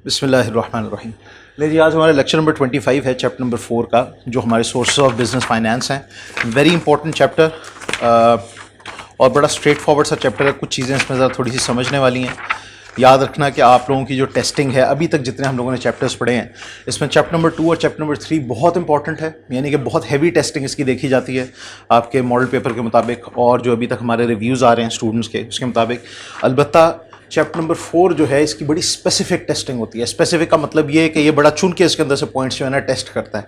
बिस्मिल्लाहिर्रहमानिर्रहीम। जी आज हमारा लेक्चर नंबर 25 है, चैप्टर नंबर 4 का, जो हमारे सोर्सेज ऑफ बिजनेस फाइनेंस हैं। वेरी इंपॉर्टेंट चैप्टर और बड़ा स्ट्रेट फॉरवर्ड सा चैप्टर है। कुछ चीज़ें इसमें ज़रा थोड़ी सी समझने वाली हैं। याद रखना कि आप लोगों की जो टेस्टिंग है, अभी तक जितने हम लोगों ने चैप्टर्स पढ़े हैं, इसमें चैप्टर नंबर 2 और चैप्टर नंबर 3 बहुत इंपॉर्टेंट है। यानी कि बहुत हैवी टेस्टिंग इसकी देखी जाती है आपके मॉडल पेपर के मुताबिक और जो अभी तक हमारे रिव्यूज़ आ रहे हैं स्टूडेंट्स के, उसके मुताबिक। अलबत्ता चैप्टर नंबर 4 जो है, इसकी बड़ी स्पेसिफिक टेस्टिंग होती है। स्पेसिफिक का मतलब ये है कि ये बड़ा चुन के इसके अंदर से पॉइंट्स जो है ना टेस्ट करता है।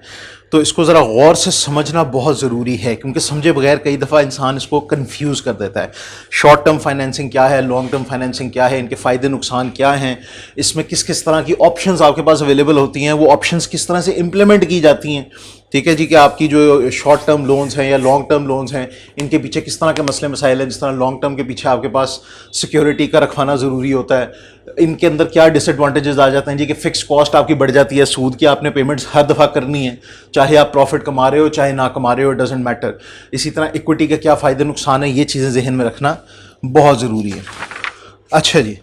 तो इसको ज़रा गौर से समझना बहुत ज़रूरी है, क्योंकि समझे बगैर कई दफ़ा इंसान इसको कंफ्यूज कर देता है। शॉर्ट टर्म फाइनेंसिंग क्या है, लॉन्ग टर्म फाइनेंसिंग क्या है, इनके फ़ायदे नुकसान क्या हैं, इसमें किस किस तरह की ऑप्शंस आपके पास अवेलेबल होती हैं, वो ऑप्शंस किस तरह से इम्प्लीमेंट की जाती हैं। ठीक है जी, कि आपकी जो शॉर्ट टर्म लोन्स हैं या लॉन्ग टर्म लोन्स हैं, इनके पीछे किस तरह के मसले मसाइल हैं। जिस तरह लॉन्ग टर्म के पीछे आपके पास सिक्योरिटी का रखवाना ज़रूरी होता है, इनके अंदर क्या डिसएडवांटेजेस आ जाते हैं जी, कि फिक्स कॉस्ट आपकी बढ़ जाती है, सूद की आपने पेमेंट्स हर दफ़ा करनी है, चाहे आप प्रॉफिट कमा रहे हो चाहे ना कमा रहे हो, डजेंट मैटर। इसी तरह इक्विटी के क्या फ़ायदे नुकसान है, ये चीज़ें जहन में रखना बहुत ज़रूरी है। अच्छा जी,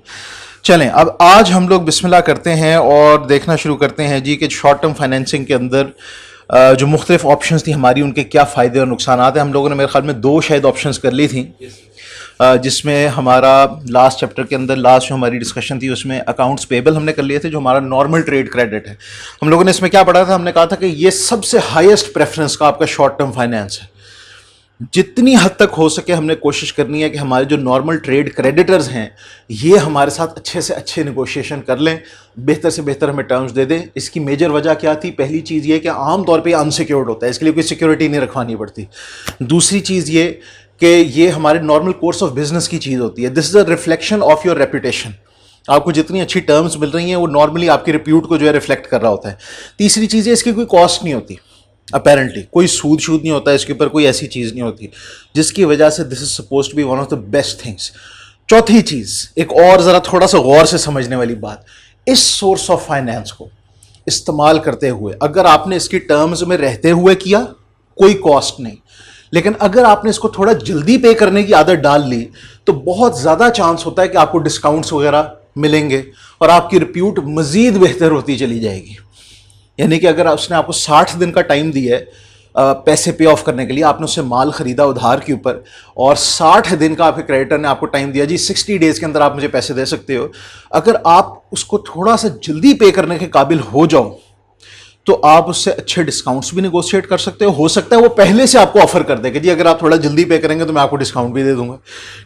चलें अब आज हम लोग बिस्मिल्लाह करते हैं और देखना शुरू करते हैं जी कि शॉर्ट टर्म फाइनेंसिंग के अंदर जो मुख्तलिफ ऑप्शंस थी हमारी, उनके क्या फ़ायदे और नुकसान हैं। हम लोगों ने मेरे ख्याल में 2 शायद ऑप्शंस कर ली थी, जिसमें हमारा लास्ट चैप्टर के अंदर लास्ट जो हमारी डिस्कशन थी उसमें अकाउंट्स पेबल हमने कर लिए थे, जो हमारा नॉर्मल ट्रेड क्रेडिट है। हम लोगों ने इसमें क्या पढ़ा था, हमने कहा था कि ये सबसे हाईएस्ट प्रेफरेंस का आपका शॉर्ट टर्म फाइनेंस है। जितनी हद तक हो सके हमने कोशिश करनी है कि हमारे जो नॉर्मल ट्रेड क्रेडिटर्स हैं, ये हमारे साथ अच्छे से अच्छे नेगोशिएशन कर लें, बेहतर से बेहतर हमें टर्म्स दे दें। इसकी मेजर वजह क्या थी? पहली चीज़ ये कि आम तौर पे अनसिक्योर्ड होता है, इसके लिए कोई सिक्योरिटी नहीं रखवानी पड़ती। दूसरी चीज़ ये कि ये हमारे नॉर्मल कोर्स ऑफ बिजनेस की चीज़ होती है। This is a reflection of your reputation. आपको जितनी अच्छी टर्म्स मिल रही हैं वो नॉर्मली आपकी रिप्यूट को जो है रिफ्लेक्ट कर रहा होता है। तीसरी चीज़ है, इसकी कोई कॉस्ट नहीं होती, अपेरेंटली कोई सूद शूद नहीं होता इसके ऊपर, कोई ऐसी चीज़ नहीं होती, जिसकी वजह से this is suppose to be one of the best things. चौथी चीज़, एक और ज़रा थोड़ा सा गौर से समझने वाली बात, इस सोर्स ऑफ फाइनेंस को इस्तेमाल करते हुए अगर आपने इसकी टर्म्स में रहते हुए किया, कोई कॉस्ट नहीं। लेकिन अगर आपने इसको थोड़ा जल्दी पे करने की आदत डाल ली, तो बहुत ज़्यादा चांस होता है कि आपको डिस्काउंट्स वगैरह मिलेंगे और आपकी रिप्यूट मज़ीद बेहतर होती चली जाएगी। यानी कि अगर उसने आपको 60 दिन का टाइम दिया है पैसे पे ऑफ करने के लिए, आपने उससे माल खरीदा उधार के ऊपर और 60 दिन का आपके क्रेडिटर ने आपको टाइम दिया जी, 60 डेज़ के अंदर आप मुझे पैसे दे सकते हो। अगर आप उसको थोड़ा सा जल्दी पे करने के काबिल हो जाओ, तो आप उससे अच्छे डिस्काउंट्स भी नेगोशिएट कर सकते हो सकता है वो पहले से आपको ऑफर कर देगा जी, अगर आप थोड़ा जल्दी पे करेंगे तो मैं आपको डिस्काउंट भी दे दूंगा।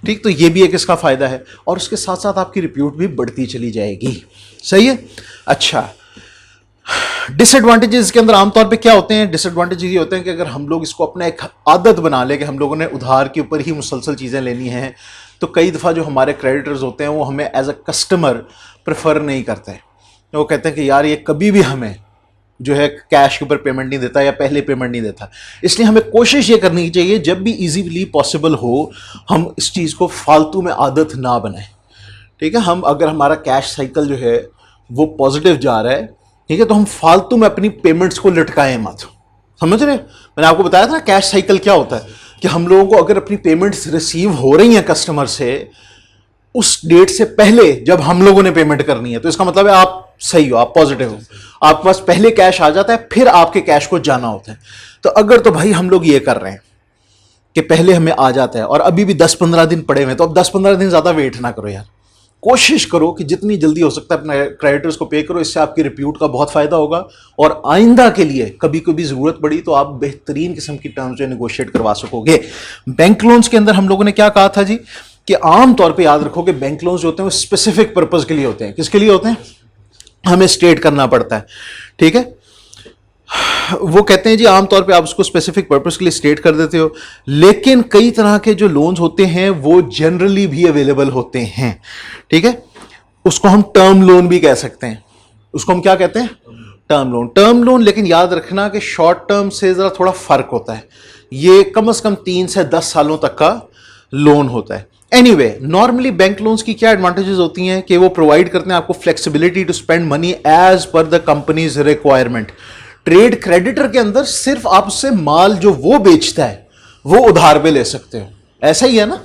ठीक, तो ये भी एक इसका फ़ायदा है और उसके साथ साथ आपकी रिप्यूट भी बढ़ती चली जाएगी। सही है। अच्छा, डिसएडवांटेजेस के अंदर आमतौर पे क्या होते हैं? डिसएडवांटेज ये होते हैं कि अगर हम लोग इसको अपना एक आदत बना ले कि हम लोगों ने उधार के ऊपर ही मुसलसल चीज़ें लेनी हैं, तो कई दफ़ा जो हमारे क्रेडिटर्स होते हैं वो हमें एज अ कस्टमर प्रेफर नहीं करते हैं। वो कहते हैं कि यार ये कभी भी हमें जो है कैश के ऊपर पेमेंट नहीं देता या पहले पेमेंट नहीं देता। इसलिए हमें कोशिश ये करनी चाहिए जब भी इजीली पॉसिबल हो, हम इस चीज़ को फालतू में आदत ना बनाएं। ठीक है, हम अगर हमारा कैश साइकिल जो है वो पॉजिटिव जा रहा है, ठीक है, तो हम फालतू में अपनी पेमेंट्स को लटकाएं मत। समझ रहे? मैंने आपको बताया था ना कैश साइकिल क्या होता है, कि हम लोगों को अगर अपनी पेमेंट्स रिसीव हो रही हैं कस्टमर से उस डेट से पहले जब हम लोगों ने पेमेंट करनी है, तो इसका मतलब है आप सही हो, आप पॉजिटिव हो, आपके पास पहले कैश आ जाता है, फिर आपके कैश को जाना होता है। तो अगर तो भाई हम लोग ये कर रहे हैं कि पहले हमें आ जाता है और अभी भी 10-15 दिन पड़े हुए, तो अब 10-15 दिन ज़्यादा वेट ना करो यार। कोशिश करो कि जितनी जल्दी हो सकता है अपने क्रेडिटर्स को पे करो, इससे आपकी रिप्यूट का बहुत फायदा होगा और आइंदा के लिए कभी कभी ज़रूरत पड़ी तो आप बेहतरीन किस्म की टर्म्स जो नेगोशिएट करवा सकोगे। बैंक लोन्स के अंदर हम लोगों ने क्या कहा था जी, कि आम तौर पे याद रखो कि बैंक लोन्स जो होते हैं वो स्पेसिफिक पर्पज के लिए होते हैं। किसके लिए होते हैं? हमें स्टेट करना पड़ता है। ठीक है, वो कहते हैं जी आमतौर पे आप उसको स्पेसिफिक पर्पस के लिए स्टेट कर देते हो, लेकिन कई तरह के जो लोन्स होते हैं वो जनरली भी अवेलेबल होते हैं। ठीक है, उसको हम टर्म लोन भी कह सकते हैं। उसको हम क्या कहते हैं? Term loan. टर्म लोन, लेकिन याद रखना कि शॉर्ट टर्म से ज़रा थोड़ा फर्क होता है। ये कम से कम 3 से 10 सालों तक का लोन होता है। एनीवे, नॉर्मली बैंक लोन्स की क्या एडवांटेजेस होती हैं कि वो प्रोवाइड करते हैं आपको flexibility to spend money as per the company's requirement. Trade creditor के अंदर सिर्फ आप उससे माल जो वो बेचता है वो उधार पे ले सकते हो, ऐसा ही है ना?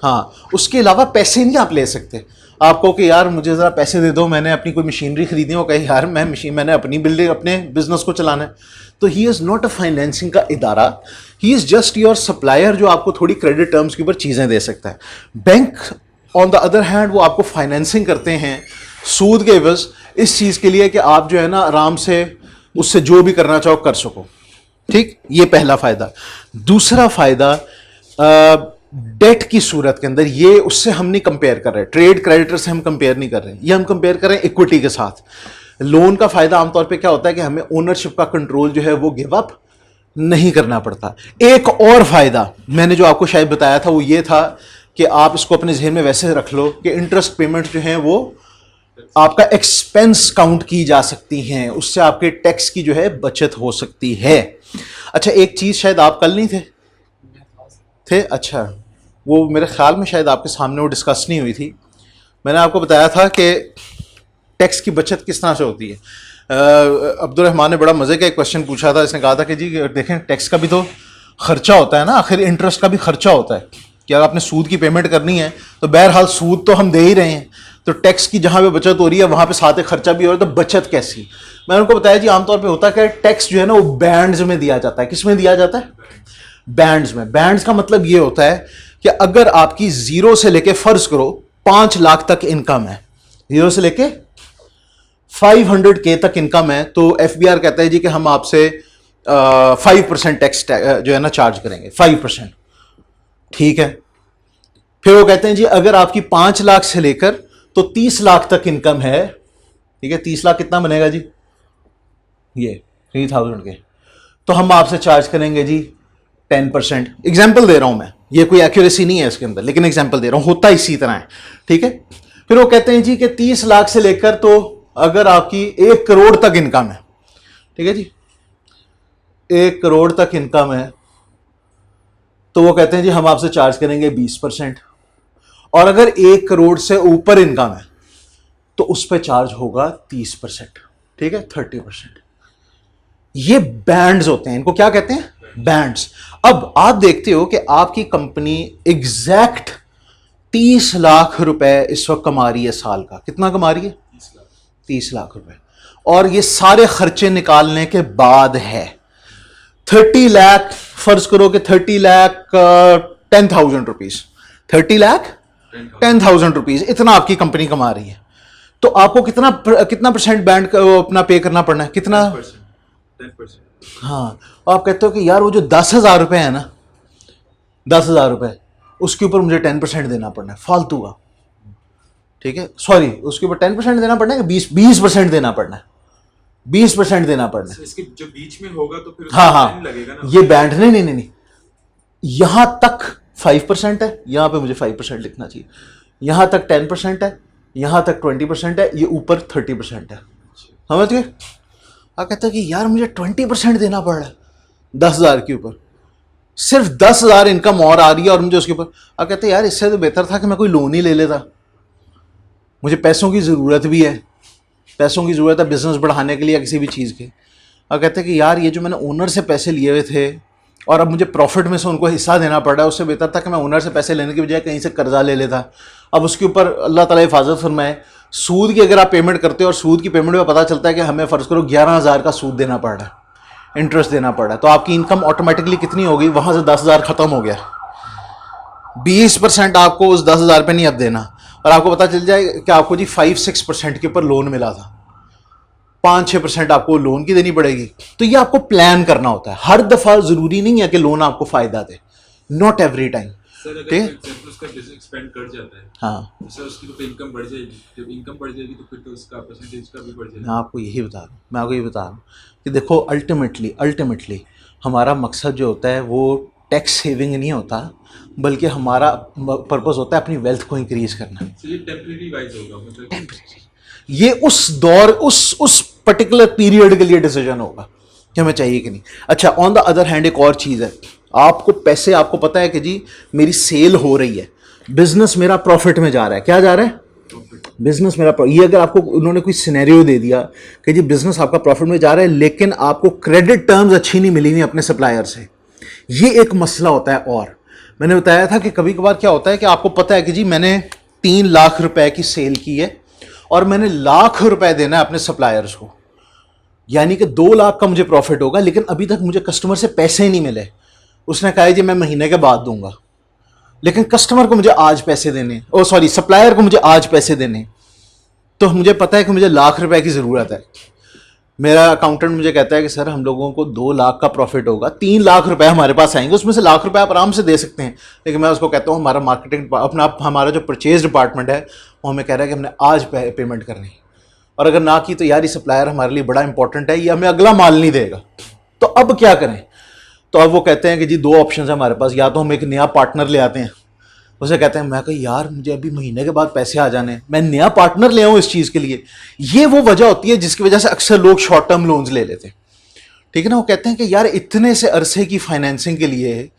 हाँ, उसके अलावा पैसे नहीं आप ले सकते। आपको कि यार मुझे ज़रा पैसे दे दो, मैंने अपनी कोई मशीनरी खरीदी हो, कहे यार मैंने अपनी बिल्डिंग अपने बिजनेस को चलाना है, तो he is not a financing का इदारा, he is just your supplier जो आपको थोड़ी क्रेडिट टर्म्स के ऊपर चीज़ें दे सकता है। Bank on the other hand वो आपको फाइनेंसिंग करते हैं सूद के एवज इस चीज़ के लिए कि आप जो है ना आराम से उससे जो भी करना चाहो कर सको। ठीक, ये पहला फ़ायदा। दूसरा फ़ायदा डेट की सूरत के अंदर, ये उससे हम नहीं कंपेयर कर रहे, ट्रेड क्रेडिटर से हम कंपेयर नहीं कर रहे, ये हम कंपेयर कर रहे हैं इक्विटी के साथ। लोन का फ़ायदा आमतौर पे क्या होता है कि हमें ओनरशिप का कंट्रोल जो है वो गिव अप नहीं करना पड़ता। एक और फ़ायदा मैंने जो आपको शायद बताया था वो ये था कि आप इसको अपने जहन में वैसे रख लो कि इंटरेस्ट पेमेंट जो है वो आपका एक्सपेंस काउंट की जा सकती हैं, उससे आपके टैक्स की जो है बचत हो सकती है। अच्छा, एक चीज़ शायद आप कल नहीं थे, अच्छा, वो मेरे ख्याल में शायद आपके सामने वो डिस्कस नहीं हुई थी। मैंने आपको बताया था कि टैक्स की बचत किस तरह से होती है। अब्दुल रहमान ने बड़ा मज़े का एक क्वेश्चन पूछा था, इसने कहा था कि जी देखें टैक्स का भी तो खर्चा होता है ना, आखिर इंटरेस्ट का भी खर्चा होता है कि अगर आपने सूद की पेमेंट करनी है तो बहरहाल सूद तो हम दे ही रहे हैं, तो टैक्स की जहाँ पे बचत हो रही है वहाँ पे साथ एक खर्चा भी हो रहा है, तो बचत कैसी। मैंने उनको बताया जी आमतौर पे होता है कि टैक्स जो है ना वो बैंड्स में दिया जाता है। किस में दिया जाता है? बैंड्स में। बैंड्स का मतलब ये होता है कि अगर आपकी जीरो से लेके फर्ज करो 5 लाख तक इनकम है, जीरो से लेके 500K तक इनकम है, तो FBR कहता है जी कि हम आपसे 5% टैक्स जो है ना चार्ज करेंगे, 5%। ठीक है, फिर वो कहते हैं जी अगर आपकी 5 लाख से लेकर तो 30 लाख तक इनकम है, ठीक है, 30 लाख कितना बनेगा जी, ये 3000 के, तो हम आपसे चार्ज करेंगे जी 10%। एग्जाम्पल दे रहा हूं मैं, ये कोई एक्यूरेसी नहीं है इसके अंदर, लेकिन एग्जाम्पल दे रहा हूं, होता इसी तरह है। ठीक है, फिर वो कहते हैं जी कि 30 लाख से लेकर तो अगर आपकी 1 करोड़ तक इनकम है, ठीक है जी, 1 करोड़ तक इनकम है, तो वो कहते हैं जी हम आपसे चार्ज करेंगे 20%। और अगर 1 करोड़ से ऊपर इनकम है तो उस पर चार्ज होगा 30%, ठीक है, 30%। ये बैंड्स होते हैं, इनको क्या कहते हैं? बैंड्स। अब आप देखते हो कि आपकी कंपनी एग्जैक्ट 30 लाख रुपए इस वक्त कमा रही है साल का। कितना कमा रही है? 30 लाख रुपए। और ये सारे खर्चे निकालने के बाद है 30 लाख, फर्ज करो कि 30 लाख 10,000 रुपीज, 30 लाख 10,000 रुपीज, इतना आपकी कंपनी कमा रही है, तो आपको कितना परसेंट बैंड अपना पे करना पड़ना है? कितना? 10%। हाँ, आप कहते हो कि यार वो जो 10,000 रुपए है ना, 10,000 रुपए, उसके ऊपर मुझे 10% देना पड़ना है फालतू का। ठीक है, सॉरी, उसके ऊपर 10% देना पड़ना है कि 20% देना पड़ना है? 20% देना पड़ना है। इसके जो बीच में होगा तो फिर हाँ, लगेगा ना। ये बैंड नहीं, यहां तक 5% है, यहां पे मुझे 5% लिखना चाहिए, यहां तक 10% है, यहां तक 20% है, ये ऊपर 30% है। समझ गए? आप कहते हैं कि यार मुझे 20% देना पड़ रहा है 10,000 के ऊपर, सिर्फ 10,000 इनकम और आ रही है और मुझे उसके ऊपर। आप कहते हैं यार इससे तो बेहतर था कि मैं कोई लोन ही ले लेता, मुझे पैसों की ज़रूरत भी है, पैसों की ज़रूरत है बिजनेस बढ़ाने के लिए या किसी भी चीज़ के। आप कहते हैं कि यार ये जो मैंने ओनर से पैसे लिए हुए थे और अब मुझे प्रॉफिट में से उनको हिस्सा देना पड़ रहा है, उससे बेहतर था कि मैं ओनर से पैसे लेने की बजाय कहीं से कर्जा ले लेता। अब उसके ऊपर अल्लाह ताला हिफाजत फरमाए, सूद की अगर आप पेमेंट करते हो और सूद की पेमेंट में पता चलता है कि हमें फ़र्ज़ करो 11,000 का सूद देना पड़ रहा है, इंटरेस्ट देना पड़ रहा है, तो आपकी इनकम ऑटोमेटिकली कितनी हो गई? वहाँ से 10,000 ख़त्म हो गया। 20% आपको उस 10,000 पे नहीं अब देना, और आपको पता चल जाए कि आपको जी 5-6% के ऊपर लोन मिला था, 5-6% आपको लोन की देनी पड़ेगी। तो ये आपको प्लान करना होता है, हर दफ़ा ज़रूरी नहीं है कि लोन आपको फ़ायदा दे, नॉट एवरी टाइम। ठीक है, उसका बिजनेस एक्सपेंड कर जाता है, हाँ, तो उसकी तो इनकम बढ़ जाएगी, जब इनकम बढ़ जाएगी तो फिर तो उसका परसेंटेज का भी बढ़ जाएगा। मैं आपको यही बता रहा हूँ कि देखो अल्टीमेटली हमारा मकसद जो होता है वो टैक्स सेविंग नहीं होता, बल्कि हमारा पर्पस होता है अपनी वेल्थ को इंक्रीज करना। ये टेम्परेरी वाइज होगा, मतलब टेम्परेरी, ये उस दौर उस पर्टिकुलर पीरियड के लिए डिसीजन होगा कि हमें चाहिए कि नहीं। अच्छा, ऑन द अदर हैंड एक और चीज़ है, आपको पैसे, आपको पता है कि जी मेरी सेल हो रही है, बिजनेस मेरा प्रॉफिट में जा रहा है। क्या जा रहा है? बिजनेस मेरा। ये अगर आपको उन्होंने कोई सिनेरियो दे दिया कि जी बिजनेस आपका प्रॉफिट में जा रहा है लेकिन आपको क्रेडिट टर्म्स अच्छी नहीं मिली हुई अपने सप्लायर से, ये एक मसला होता है। और मैंने बताया था कि कभी कभार क्या होता है कि आपको पता है कि जी मैंने 3 लाख रुपए की सेल की है और मैंने लाख रुपए देना है अपने सप्लायर्स को, यानी कि 2 लाख का मुझे प्रॉफिट होगा, लेकिन अभी तक मुझे कस्टमर से पैसे ही नहीं मिले। उसने कहा जी मैं महीने के बाद दूंगा, लेकिन कस्टमर को मुझे आज पैसे देने, ओ सॉरी सप्लायर को मुझे आज पैसे देने, तो मुझे पता है कि मुझे लाख रुपए की ज़रूरत है। मेरा अकाउंटेंट मुझे कहता है कि सर हम लोगों को 2 लाख का प्रॉफिट होगा, 3 लाख रुपए हमारे पास आएंगे, उसमें से लाख रुपए आप आराम से दे सकते हैं। लेकिन मैं उसको कहता हूँ हमारा मार्केटिंग अपना हमारा जो परचेज डिपार्टमेंट है वो हमें कह रहा है कि हमने आज पेमेंट करनी, और अगर ना की तो यार ये सप्लायर हमारे लिए बड़ा इंपॉर्टेंट है, ये हमें अगला माल नहीं देगा, तो अब क्या करें। तो अब वो कहते हैं कि जी 2 ऑप्शन है हमारे पास, या तो हम एक नया पार्टनर ले आते हैं। उसे कहते हैं, मैं कहा यार मुझे अभी महीने के बाद पैसे आ जाने, मैं नया पार्टनर ले आऊँ इस चीज़ के लिए। ये वो वजह होती है जिसकी वजह से अक्सर लोग शॉर्ट टर्म लोन्स ले लेते हैं, ठीक है ना। वो कहते हैं कि यार इतने से अरसे की फाइनेंसिंग के लिए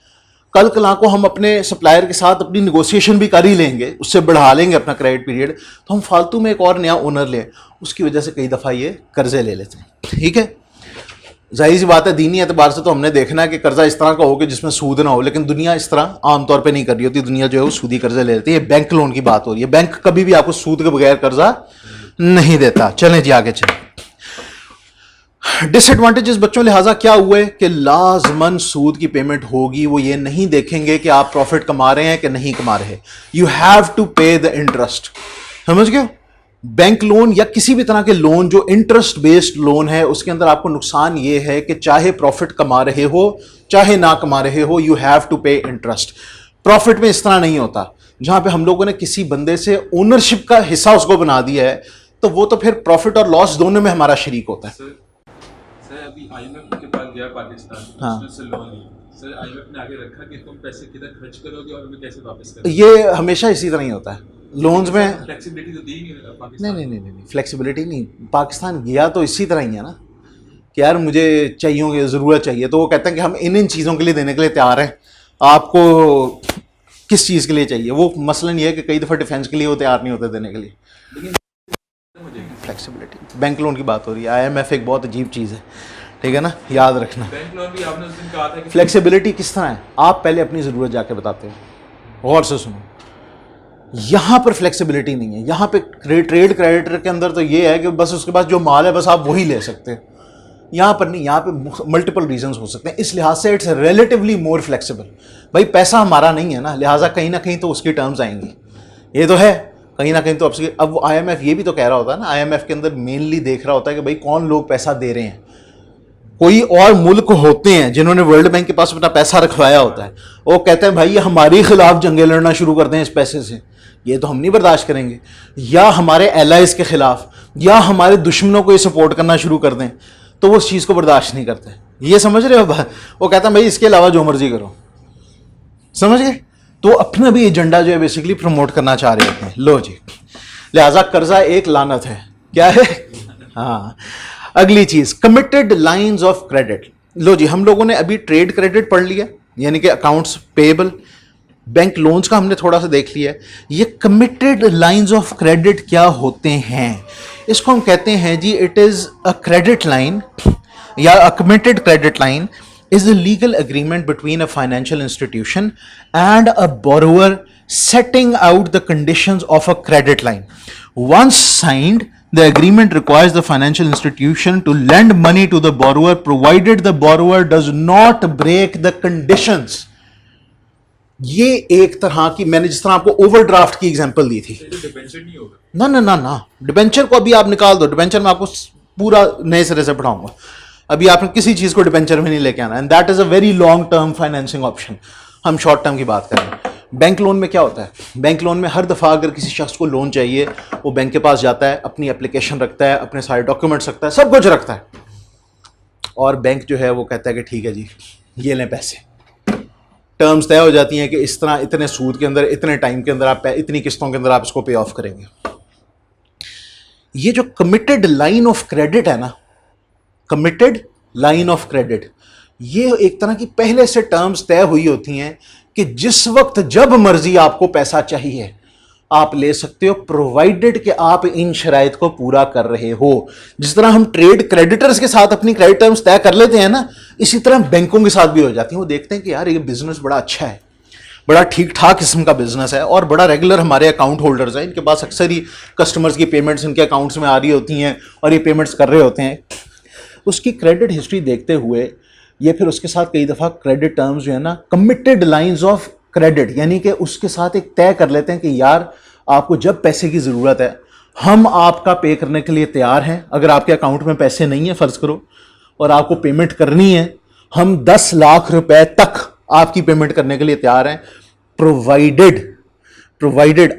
कल कला को हम अपने सप्लायर के साथ अपनी निगोशिएशन भी कर ही लेंगे, उससे बढ़ा लेंगे अपना क्रेडिट पीरियड, तो हम फालतू में एक और नया ओनर लें। उसकी वजह से कई दफ़ा ये कर्जे ले लेते हैं, ठीक है। जाहिर सी बात है दीनी एतबार से तो हमने देखना है कि कर्जा इस तरह का हो कि जिसमें सूद ना हो, लेकिन दुनिया इस तरह आमतौर पे नहीं कर रही होती। दुनिया जो है वो सूदी कर्जे ले लेती है। बैंक लोन की बात हो रही है, बैंक कभी भी आपको सूद के बगैर कर्जा नहीं देता। चलें जी आगे चलें। डिसएडवांटेजेस बच्चों लिहाजा क्या हुए कि लाजमन सूद की पेमेंट होगी, वो ये नहीं देखेंगे कि आप प्रॉफिट कमा रहे हैं कि नहीं कमा रहे। यू हैव टू पे द इंटरेस्ट, समझ गए। बैंक लोन या किसी भी तरह के लोन जो इंटरेस्ट बेस्ड लोन है, उसके अंदर आपको नुकसान ये है कि चाहे प्रॉफिट कमा रहे हो चाहे ना कमा रहे हो, यू हैव टू पे इंटरेस्ट। प्रॉफिट में इस तरह नहीं होता, जहां पे हम लोगों ने किसी बंदे से ओनरशिप का हिस्सा उसको बना दिया है, तो वो तो फिर प्रॉफिट और लॉस दोनों में हमारा शरीक होता है। सर अभी आईएमएफ के पास गया पाकिस्तान, हाँ। उसने से लोन लिया। सर आईएमएफ ने आगे रखा कि तुम पैसे किधर खर्च करोगे और हमें कैसे वापस करोगे। ये हमेशा इसी तरह ही होता है लोन्स में। फ्लेक्सिबिलिटी तो दी नहीं पाकिस्तान। नहीं, फ्लेक्सिबिलिटी नहीं। पाकिस्तान गया तो इसी तरह ही है ना कि यार मुझे चाहिए, ज़रूरत चाहिए, तो वो कहते हैं कि हम इन चीज़ों के लिए देने के लिए तैयार हैं, आपको किस चीज़ के लिए चाहिए। वो मसलन ये है कि कई दफ़ा डिफेंस के लिए वो तैयार नहीं होते देने के लिए। फ्लेक्सिबिलिटी बैंक लोन की बात हो रही है। आईएमएफ एक बहुत अजीब चीज़ है, ठीक है ना, याद रखना। बैंक लोन भी आपने उस दिन कहा था कि फ्लेक्सिबिलिटी किस तरह है, आप पहले अपनी ज़रूरत जाके बताते हो, गौर से सुनो। यहाँ पर फ्लेक्सिबिलिटी नहीं है। यहाँ पे ट्रेड क्रेडिटर के अंदर तो ये है कि बस उसके पास जो माल है बस आप वही ले सकते हैं। यहाँ पर नहीं, यहाँ पे मल्टीपल रीजंस हो सकते हैं। इस लिहाज से इट्स रिलेटिवली मोर फ्लेक्सिबल। भाई पैसा हमारा नहीं है ना, लिहाजा कहीं ना कहीं तो उसकी टर्म्स आएंगी, ये तो है कहीं ना कहीं तो। अब आईएमएफ ये भी तो कह रहा होता है ना, आईएमएफ के अंदर मेनली देख रहा होता है कि भाई कौन लोग पैसा दे रहे हैं। कोई और मुल्क होते हैं जिन्होंने वर्ल्ड बैंक के पास अपना पैसा रखवाया होता है, वो कहते हैं भाई ये हमारे खिलाफ जंगें लड़ना शुरू कर दें इस पैसे से, ये तो हम नहीं बर्दाश्त करेंगे। या हमारे एलाइज के खिलाफ या हमारे दुश्मनों को ये सपोर्ट करना शुरू कर दें, तो वो उस चीज़ को बर्दाश्त नहीं करते। ये समझ रहे हो। वो कहते हैं भाई इसके अलावा जो मर्जी करो, समझ गए। तो अपना भी एजेंडा जो है बेसिकली प्रमोट करना चाह रहे होते हैं। लो जी, लिहाजा कर्जा एक लानत है। क्या है? हाँ। अगली चीज कमिटेड लाइंस ऑफ क्रेडिट। लो जी, हम लोगों ने अभी ट्रेड क्रेडिट पढ़ लिया, यानी कि अकाउंट्स पेएबल। बैंक लोन्स का हमने थोड़ा सा देख लिया है। ये कमिटेड लाइंस ऑफ क्रेडिट क्या होते हैं, इसको हम कहते हैं जी, it is a credit line या a committed credit line is a legal agreement between a financial institution and a borrower setting out the conditions of a credit line. Once signed, the agreement requires the financial institution to lend money to the borrower provided the borrower does not break the conditions. ये एक तरह की, मैंने जिस तरह आपको overdraft की example दी थी। डिबेंचर नहीं होगा ना ना ना ना, डिबेंचर को अभी आप निकाल दो, डिबेंचर में आपको पूरा नए सिरे से पढ़ाऊंगा। अभी आपने किसी चीज को डिबेंचर में नहीं लेके आना, and that is a very long term financing option. हम शॉर्ट टर्म की बात करें। बैंक लोन में क्या होता है, बैंक लोन में हर दफा अगर किसी शख्स को लोन चाहिए, वो बैंक के पास जाता है, अपनी एप्लीकेशन रखता है, अपने सारे डॉक्यूमेंट्स रखता है, सब कुछ रखता है, और बैंक जो है वो कहता है कि ठीक है जी ये लें पैसे। टर्म्स तय हो जाती हैं कि इस तरह इतने सूद के अंदर, इतने टाइम के अंदर, आप इतनी किस्तों के अंदर आप इसको पे ऑफ करेंगे। ये जो कमिटेड लाइन ऑफ क्रेडिट है ना, कमिटेड लाइन ऑफ क्रेडिट, ये एक तरह की पहले से टर्म्स तय हुई होती हैं कि जिस वक्त जब मर्जी आपको पैसा चाहिए आप ले सकते हो, प्रोवाइडेड कि आप इन शराइत को पूरा कर रहे हो। जिस तरह हम ट्रेड क्रेडिटर्स के साथ अपनी क्रेडिट टर्म्स तय कर लेते हैं ना, इसी तरह बैंकों के साथ भी हो जाती हैं। वो देखते हैं कि यार ये बिजनेस बड़ा अच्छा है, बड़ा ठीक ठाक किस्म का बिजनेस है और बड़ा रेगुलर हमारे अकाउंट होल्डर्स हैं, इनके पास अक्सर ही कस्टमर्स की पेमेंट्स इनके अकाउंट्स में आ रही होती हैं और ये पेमेंट्स कर रहे होते हैं। उसकी क्रेडिट हिस्ट्री देखते हुए ये फिर उसके साथ कई दफ़ा क्रेडिट टर्म्स जो है ना, कमिटेड लाइंस ऑफ क्रेडिट, यानी कि उसके साथ एक तय कर लेते हैं कि यार आपको जब पैसे की ज़रूरत है हम आपका पे करने के लिए तैयार हैं। अगर आपके अकाउंट में पैसे नहीं है फ़र्ज़ करो और आपको पेमेंट करनी है, हम 10 लाख रुपए तक आपकी पेमेंट करने के लिए तैयार हैं, प्रोवाइडेड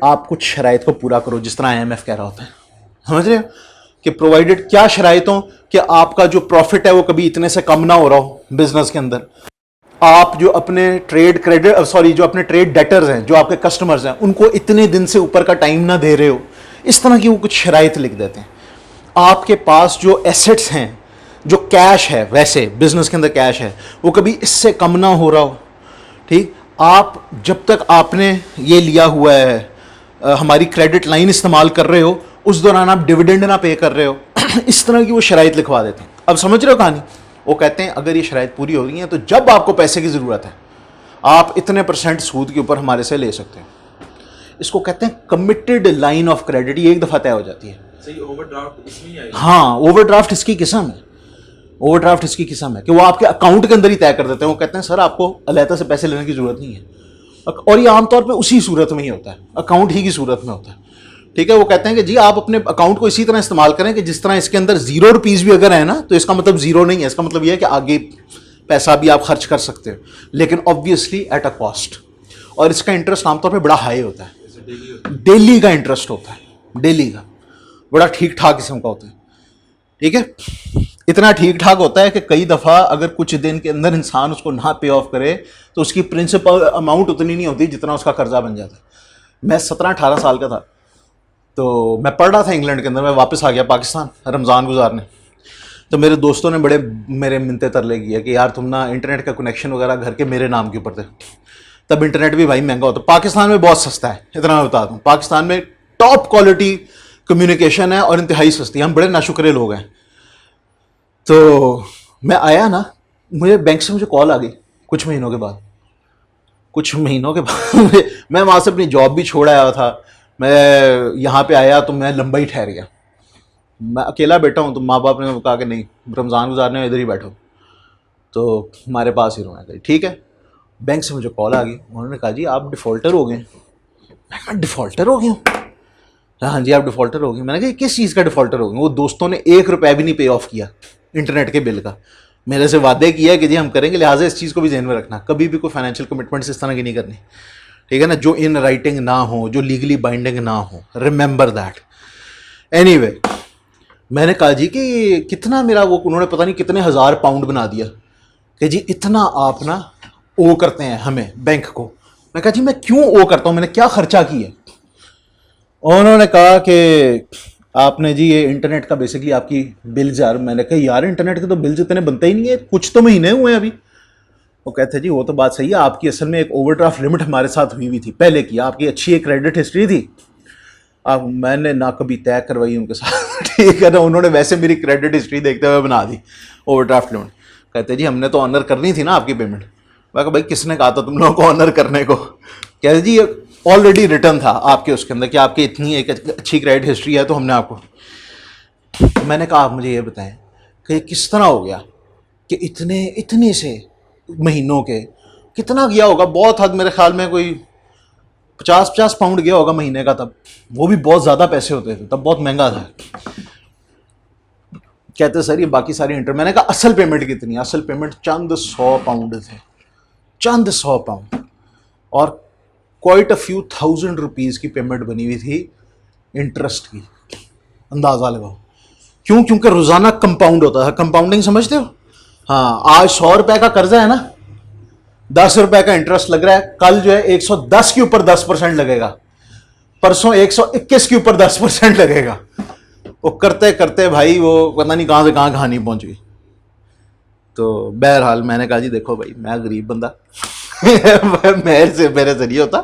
आप कुछ शराइत को पूरा करो, जिस तरह IMF कह रहा होता है। समझ रहे हो कि प्रोवाइडेड क्या शराइतों कि आपका जो प्रॉफिट है वो कभी इतने से कम ना हो रहा हो बिजनेस के अंदर, आप जो अपने जो अपने ट्रेड डेटर्स हैं, जो आपके कस्टमर्स हैं, उनको इतने दिन से ऊपर का टाइम ना दे रहे हो, इस तरह की वो कुछ शराइत लिख देते हैं। आपके पास जो एसेट्स हैं, जो कैश है, वैसे बिजनेस के अंदर कैश है, वो कभी इससे कम ना हो रहा हो। ठीक, आप जब तक आपने ये लिया हुआ है, हमारी क्रेडिट लाइन इस्तेमाल कर रहे हो, उस दौरान आप डिविडेंड ना पे कर रहे हो, इस तरह की वो शराइत लिखवा देते हैं। अब समझ रहे हो कहानी? वो कहते हैं अगर ये शराइत पूरी हो रही है तो जब आपको पैसे की ज़रूरत है आप इतने % सूद के ऊपर हमारे से ले सकते हैं। इसको कहते हैं कमिटेड लाइन ऑफ क्रेडिट। ये एक दफ़ा तय हो जाती है। सही, ओवरड्राफ्ट इसमें ही आएगा। हाँ, ओवरड्राफ्ट इसकी किस्म है। ओवरड्राफ्ट इसकी किस्म है कि वो आपके अकाउंट के अंदर ही तय कर देते हैं। वो कहते हैं सर आपको अलहदा से पैसे लेने की ज़रूरत नहीं है, और ये आमतौर पे उसी सूरत में ही होता है, अकाउंट ही की सूरत में होता है। ठीक है, वो कहते हैं कि जी आप अपने अकाउंट को इसी तरह इस्तेमाल करें कि जिस तरह इसके अंदर 0 रुपीज़ भी अगर है ना, तो इसका मतलब 0 नहीं है, इसका मतलब ये है कि आगे पैसा भी आप खर्च कर सकते हो, लेकिन ऑब्वियसली एट अ कॉस्ट। और इसका इंटरेस्ट आमतौर पे बड़ा हाई होता है, डेली का इंटरेस्ट होता है, डेली का बड़ा ठीक ठाक किस्म का होता है। ठीक है, इतना ठीक ठाक होता है कि कई दफ़ा अगर कुछ दिन के अंदर इंसान उसको ना पे ऑफ करे तो उसकी प्रिंसिपल अमाउंट उतनी नहीं होती जितना उसका कर्जा बन जाता है। मैं 17-18 साल का था, तो मैं पढ़ रहा था इंग्लैंड के अंदर, मैं वापस आ गया पाकिस्तान रमज़ान गुजारने। तो मेरे दोस्तों ने बड़े मेरे मिन्नते तरले किया कि यार तुम ना इंटरनेट का कनेक्शन वगैरह घर के मेरे नाम के ऊपर थे। तब इंटरनेट भी भाई महंगा होता, पाकिस्तान में बहुत सस्ता है, इतना मैं बता दूँ। पाकिस्तान में टॉप क्वालिटी कम्युनिकेशन है और इंतहाई सस्ती, हम बड़े नाशुक्रे लोग हैं। तो मैं आया ना, मुझे बैंक से कॉल आ गई कुछ महीनों के बाद मैं वहाँ से अपनी जॉब भी छोड़ आया था, मैं यहाँ पे आया तो मैं लंबा ही ठहर गया। मैं अकेला बैठा हूँ तो माँ बाप ने कहा कि नहीं रमज़ान गुजारने में इधर ही बैठो, तो हमारे पास ही रहना। ठीक है, बैंक से मुझे कॉल आ गई, उन्होंने कहा जी आप डिफ़ॉल्टर हो गए। मैं कहा डिफ़ॉल्टर हो गया? हाँ जी आप डिफ़ॉल्टर हो गए। मैंने कहा किस चीज़ का डिफ़ॉल्टर हो गए? वो दोस्तों ने 1 रुपया भी नहीं पे ऑफ किया इंटरनेट के बिल का, मेरे से वादे किया कि जी हम करेंगे, लिहाजा इस चीज़ को भी ध्यान में रखना, कभी भी कोई फाइनेंशियल कमिटमेंट्स इस तरह की नहीं करनी। ठीक है ना, जो इन राइटिंग ना हो, जो लीगली बाइंडिंग ना हो, रिमेंबर दैट। एनीवे, मैंने कहा जी कि कितना मेरा वो, उन्होंने पता नहीं कितने हज़ार पाउंड बना दिया कि जी इतना आप ना ओ करते हैं हमें बैंक को। मैं कहा जी मैं क्यों ओ करता हूँ, मैंने क्या खर्चा किया? उन्होंने कहा कि आपने जी ये इंटरनेट का बेसिकली आपकी बिल्स यार। मैंने कहा यार इंटरनेट के तो बिल्स इतने बनते ही नहीं है, कुछ तो महीने हुए हैं अभी। वो कहते जी वो तो बात सही है, आपकी असल में एक ओवरड्राफ्ट लिमिट हमारे साथ हुई थी पहले की, आपकी अच्छी एक क्रेडिट हिस्ट्री थी, अब मैंने ना कभी तय करवाई उनके साथ। ठीक है ना, उन्होंने वैसे मेरी क्रेडिट हिस्ट्री देखते हुए बना दी ओवरड्राफ्ट लिमिट। कहते जी हमने तो ऑनर करनी थी ना आपकी पेमेंट। मैं कहा भाई किसने कहा था तुम लोगों को ऑनर करने को? कहते जी ये ऑलरेडी रिटर्न था आपके उसके अंदर कि आपकी इतनी एक अच्छी क्रेडिट हिस्ट्री है तो हमने आपको। मैंने कहा आप मुझे ये बताएं कि किस तरह हो गया कि इतने से महीनों के कितना गया होगा? बहुत हद मेरे ख्याल में कोई 50 पाउंड गया होगा महीने का, तब वो भी बहुत ज़्यादा पैसे होते थे, तब बहुत महंगा था। कहते सर ये बाकी सारी मैंने कहा असल पेमेंट कितनी? असल पेमेंट चंद 100 पाउंड थे, चंद 100 पाउंड, और quite a few thousand rupees की पेमेंट बनी हुई थी इंटरेस्ट की। अंदाज़ा लगाओ क्यों? क्योंकि रोज़ाना कंपाउंड होता है। कंपाउंडिंग समझते हो? हाँ, आज 100 रुपये का कर्जा है ना, 10 रुपये का इंटरेस्ट लग रहा है, कल जो है 110 के ऊपर 10% लगेगा, परसों 121 के ऊपर 10% लगेगा। वो करते करते भाई वो पता नहीं कहाँ से कहाँ कहानी पहुँच गई। तो बहरहाल मैंने कहा जी देखो भाई मैं गरीब बंदा मेरे से नहीं होता।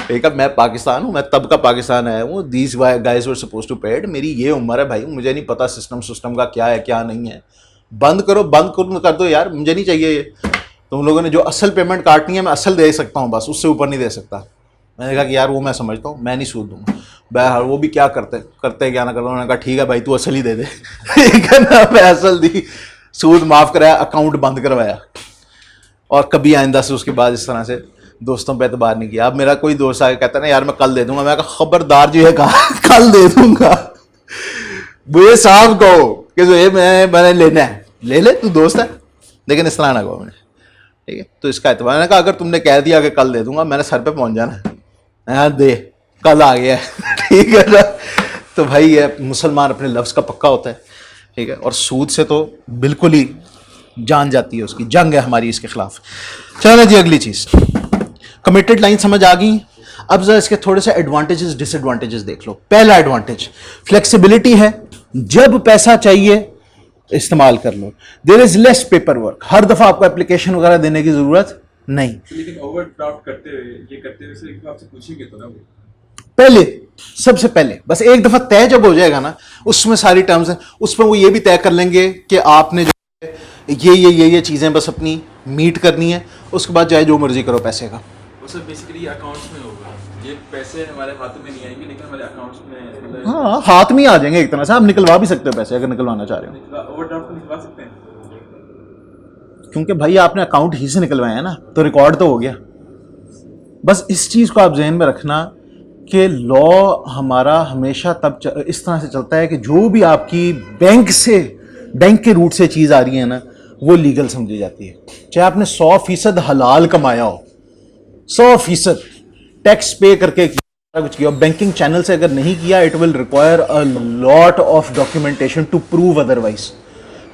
ठीक है, मैं पाकिस्तान हूँ, मैं तब का पाकिस्तान आया हूँ, these guys were suppose to paid, मेरी ये उम्र है भाई, मुझे नहीं पता सिस्टम का क्या है क्या नहीं है। बंद कर दो यार, मुझे नहीं चाहिए ये। तुम लोगों ने जो असल पेमेंट काटनी है मैं असल दे सकता हूँ बस, उससे ऊपर नहीं दे सकता। मैंने कहा कि यार वो मैं समझता हूँ, मैं नहीं सूद दूंगा। बहरहाल वो भी क्या करते क्या ना करते, उन्होंने कहा ठीक है भाई तू असल ही दे दे। ठीक है ना, मैं असल दी, सूद माफ़ कराया, अकाउंट बंद करवाया, और कभी आइंदा से उसके बाद इस तरह से दोस्तों पे एतबार नहीं किया। अब मेरा कोई दोस्त आके कहता है ना यार मैं कल दे दूंगा, मैं कहा खबरदार जो है कहा कल दे दूंगा, मुझे साफ कहो कि जो ये मैंने लेना है ले ले, तू दोस्त है, लेकिन इस तरह ना कहो मैंने, ठीक है। तो इसका एतबार, मैंने कहा अगर तुमने कह दिया कि कल दे दूंगा, मैंने सर पे पहुंच जाना है, हाँ दे, कल आ गया है। ठीक है ना, तो भाई ये मुसलमान अपने लफ्ज़ का पक्का होता है, ठीक है। और सूद से तो बिल्कुल ही जान जाती है, उसकी जंग है हमारी इसके खिलाफ। चलो जी अगली चीज़, कमिटेड लाइन समझ आ गई। अब जरा इसके थोड़े से एडवांटेजेस डिसएडवांटेजेस देख लो। पहला एडवांटेज फ्लेक्सिबिलिटी है, जब पैसा चाहिए इस्तेमाल कर लो। There is less paper work, हर दफा आपको एप्लीकेशन वगैरह देने की जरूरत नहीं। लेकिन ओवरड्राफ्ट करते हुए से एक बार आपसे पूछेंगे तो ना वो, पहले सबसे पहले बस एक दफा तय जब हो जाएगा ना, उसमें सारी टर्म्स हैं, उसमें वो ये भी तय कर लेंगे कि आपने जो ये चीजें बस अपनी मीट करनी है, उसके बाद चाहे जो मर्जी करो पैसे का। वो सब बेसिकली अकाउंट्स में होगा, ये पैसे हमारे हाथों में नहीं आएंगे लेकिन हमारे अकाउंट्स में मतलब हाँ हाथ में ही आ जाएंगे एक तरह से, आप निकलवा भी सकते हो पैसे अगर निकलवाना चाह रहे हो, ओवरड्राफ्ट निकलवा सकते हैं। क्योंकि भाई आपने अकाउंट ही से निकलवाए हैं ना, तो रिकॉर्ड तो हो गया। बस इस चीज़ को आप जहन में रखना कि लॉ हमारा हमेशा तब इस तरह से चलता है कि जो भी आपकी बैंक के रूट से चीज़ आ रही है ना, वो लीगल समझी जाती है। चाहे आपने 100% हलाल कमाया हो, 100% टैक्स पे करके किया, कुछ किया, बैंकिंग चैनल से अगर नहीं किया, it will require a lot of documentation to prove otherwise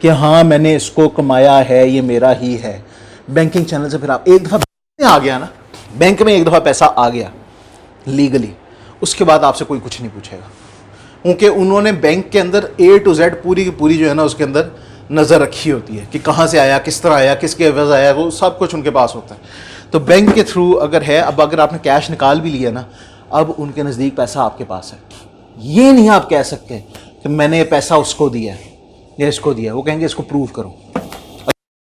कि हाँ मैंने इसको कमाया है, ये मेरा ही है। बैंकिंग चैनल से फिर आप एक दफ़ा आ गया ना, बैंक में एक दफ़ा पैसा आ गया लीगली, उसके बाद आपसे कोई कुछ नहीं पूछेगा, क्योंकि उन्होंने बैंक के अंदर A to Z पूरी की पूरी जो है ना उसके अंदर नज़र रखी होती है कि कहाँ से आया, किस तरह आया, किसके एवज आया, वो सब कुछ उनके पास होता है। तो बैंक के थ्रू अगर है, अब अगर आपने कैश निकाल भी लिया ना, अब उनके नज़दीक पैसा आपके पास है। ये नहीं आप कह सकते कि मैंने ये पैसा उसको दिया है या इसको दिया, वो कहेंगे इसको प्रूव करो।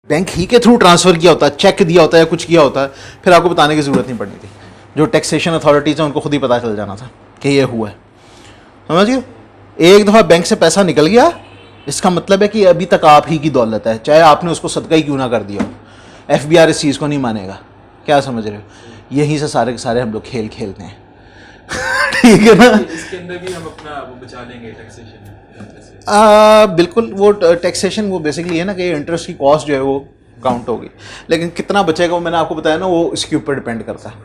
बैंक ही के थ्रू ट्रांसफ़र किया होता है, चेक दिया होता है या कुछ किया होता है, फिर आपको बताने की ज़रूरत नहीं पड़नी थी। जो टैक्सेशन अथॉरिटीज़ हैं उनको खुद ही पता चल जाना था कि ये हुआ है। समझिए, एक दफ़ा बैंक से पैसा निकल गया, इसका मतलब है कि अभी तक आप ही की दौलत है, चाहे आपने उसको सदका ही क्यों ना कर दिया हो। FBI इस चीज़ को नहीं मानेगा। क्या समझ रहे हो? यहीं से सारे के सारे हम लोग खेल खेलते हैं। ठीक है ना? इसके अंदर भी हम अपना वो बचा लेंगे टैक्सेशन। बिल्कुल, वो टैक्सेशन वो बेसिकली है ना कि इंटरेस्ट की कॉस्ट जो है वो काउंट होगी, लेकिन कितना बचेगा वो मैंने आपको बताया ना, वो इसके ऊपर डिपेंड करता है।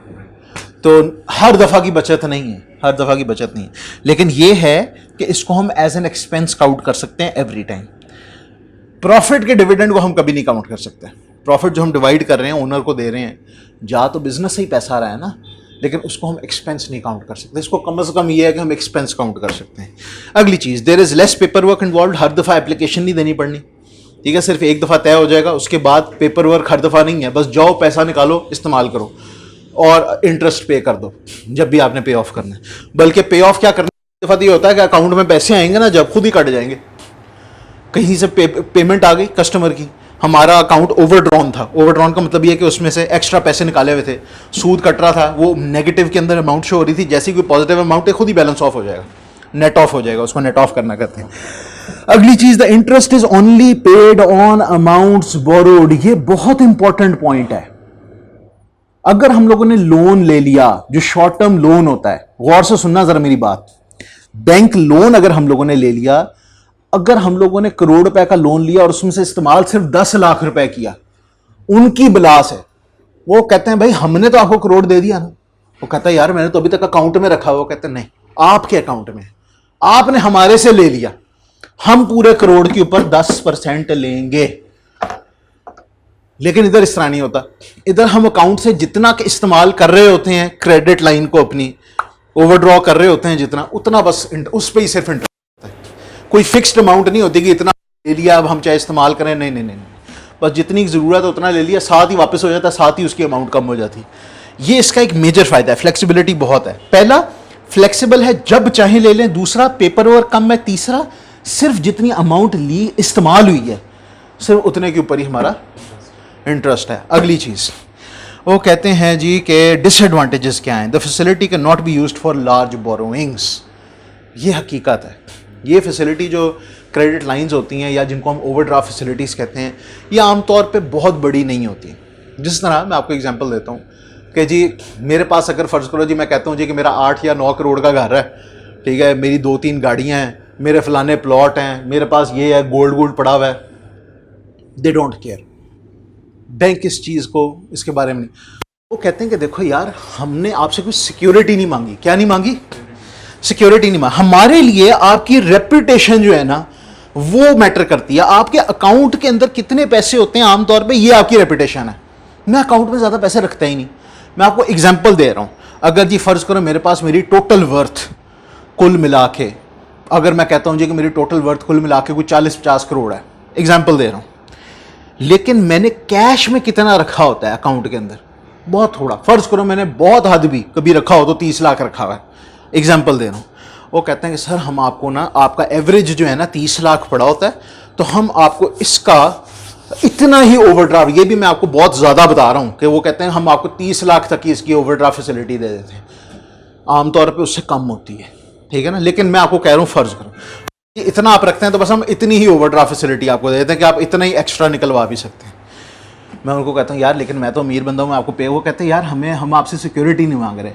तो हर दफ़ा की बचत नहीं है, हर दफ़ा की बचत नहीं है, लेकिन ये है कि इसको हम एज एन एक्सपेंस काउंट कर सकते हैं एवरी टाइम। प्रॉफिट के डिविडेंड को हम कभी नहीं काउंट कर सकते। प्रॉफिट जो हम डिवाइड कर रहे हैं, ओनर को दे रहे हैं, जा तो बिजनेस से ही पैसा आ रहा है ना, लेकिन उसको हम एक्सपेंस नहीं काउंट कर सकते। इसको कम से कम ये है कि हम एक्सपेंस काउंट कर सकते हैं। अगली चीज़, there is less paper work involve, हर दफ़ा एप्लीकेशन नहीं देनी पड़नी, ठीक है, सिर्फ एक दफ़ा तय हो जाएगा, उसके बाद पेपर वर्क हर दफ़ा नहीं है, बस जाओ पैसा निकालो, इस्तेमाल करो और इंटरेस्ट पे कर दो जब भी आपने पे ऑफ करना है। बल्कि पे ऑफ क्या करना है, दफ़ा तो ये होता है कि अकाउंट में पैसे आएंगे ना, जब खुद ही कट जाएंगे। कहीं से पेमेंट आ गई कस्टमर की, हमारा अकाउंट ओवरड्रॉन था। ओवरड्रॉन का मतलब ये है कि उसमें से एक्स्ट्रा पैसे निकाले हुए थे, सूद कट रहा था, वो नेगेटिव के अंदर अमाउंट शो हो रही थी। जैसे ही कोई पॉजिटिव अमाउंट है, खुद ही बैलेंस ऑफ हो जाएगा, नेट ऑफ हो जाएगा, उसको नेट ऑफ करना कहते हैं। अगली चीज, the interest is only paid on amounts borrowed. ये बहुत इंपॉर्टेंट पॉइंट है। अगर हम लोगों ने लोन ले लिया, जो शॉर्ट टर्म लोन होता है, गौर से सुनना जरा मेरी बात, बैंक लोन अगर हम लोगों ने ले लिया, अगर हम लोगों ने करोड़ रुपए का लोन लिया और उसमें से इस्तेमाल सिर्फ 10 लाख रुपए किया, उनकी बिलास है। वो कहते हैं भाई हमने तो आपको करोड़ दे दिया ना, वो कहता है यार मैंने तो अभी तक अकाउंट में रखा हुआ। वो कहते हैं नहीं, आपके अकाउंट में, आपने हमारे से ले लिया, हम पूरे करोड़ के ऊपर 10% लेंगे। लेकिन इधर इस तरह नहीं होता। इधर हम अकाउंट से जितना इस्तेमाल कर रहे होते हैं, क्रेडिट लाइन को अपनी ओवरड्रॉ कर रहे होते हैं जितना, उतना बस उस पर ही सिर्फ इंटरेस्ट होता है। कोई फिक्स्ड अमाउंट नहीं होती कि इतना ले लिया अब हम चाहे इस्तेमाल करें, नहीं नहीं नहीं, बस जितनी ज़रूरत है उतना ले लिया, साथ ही वापस हो जाता है, साथ ही उसकी अमाउंट कम हो जाती। ये इसका एक मेजर फायदा है, फ्लेक्सिबिलिटी बहुत है। पहला, फ्लेक्सिबल है, जब चाहे ले लें। दूसरा, पेपर वर्क कम है। तीसरा, सिर्फ जितनी अमाउंट ली इस्तेमाल हुई है, सिर्फ उतने के ऊपर ही हमारा इंटरेस्ट है। अगली चीज़ वो कहते हैं जी कि डिसएडवांटेजेस क्या हैं। The facility can not be used for large borrowings. ये हकीकत है। ये फैसिलिटी जो क्रेडिट लाइंस होती हैं या जिनको हम ओवरड्राफ्ट फैसिलिटीज़ कहते हैं, ये आमतौर पे बहुत बड़ी नहीं होती। जिस तरह मैं आपको एग्जांपल देता हूँ कि जी मेरे पास अगर फ़र्ज़ करो जी मैं कहता हूँ जी कि मेरा 8 या 9 करोड़ का घर है, ठीक है, मेरी 2-3 गाड़ियाँ हैं, मेरे फलाने प्लॉट हैं, मेरे पास ये है, गोल्ड पड़ा हुआ है, दे डोंट केयर। बैंक इस चीज़ को इसके बारे में नहीं, वो कहते हैं कि देखो यार हमने आपसे कोई सिक्योरिटी नहीं मांगी। क्या नहीं मांगी? सिक्योरिटी नहीं मांगी। हमारे लिए आपकी रेपुटेशन जो है ना वो मैटर करती है। आपके अकाउंट के अंदर कितने पैसे होते हैं आमतौर पे, ये आपकी रेपुटेशन है। मैं अकाउंट में ज़्यादा पैसे रखता ही नहीं। मैं आपको एग्जांपल दे रहा हूँ। अगर जी फ़र्ज़ करो मेरे पास मेरी टोटल वर्थ कुल मिला के, अगर मैं कहता हूँ जी कि मेरी टोटल वर्थ कुल मिला के कोई 40-50 करोड़ है, एग्जाम्पल दे रहा हूँ, लेकिन मैंने कैश में कितना रखा होता है अकाउंट के अंदर? बहुत थोड़ा। फ़र्ज़ करो मैंने बहुत हद भी कभी रखा हो तो 30 लाख रखा हुआ है, एग्जाम्पल दे रहा हूँ। वो कहते हैं कि सर हम आपको ना, आपका एवरेज जो है ना 30 लाख पड़ा होता है, तो हम आपको इसका इतना ही ओवरड्राफ्ट, ये भी मैं आपको बहुत ज़्यादा बता रहा हूँ कि वो कहते हैं हम आपको 30 लाख तक की इसकी ओवरड्राफ्ट फैसिलिटी दे देते हैं। आमतौर पे उससे कम होती है, ठीक है ना। लेकिन मैं आपको कह रहा हूँ फ़र्ज़ करो इतना आप रखते हैं तो बस हम इतनी ही ओवरड्राफ्ट फैसिलिटी आपको दे देते हैं कि आप इतना ही एक्स्ट्रा निकलवा भी सकते हैं। मैं उनको कहता हूँ यार लेकिन मैं तो अमीर बंदा हूँ, मैं आपको पे। वो कहते हैं यार हम आपसे सिक्योरिटी नहीं मांग रहे।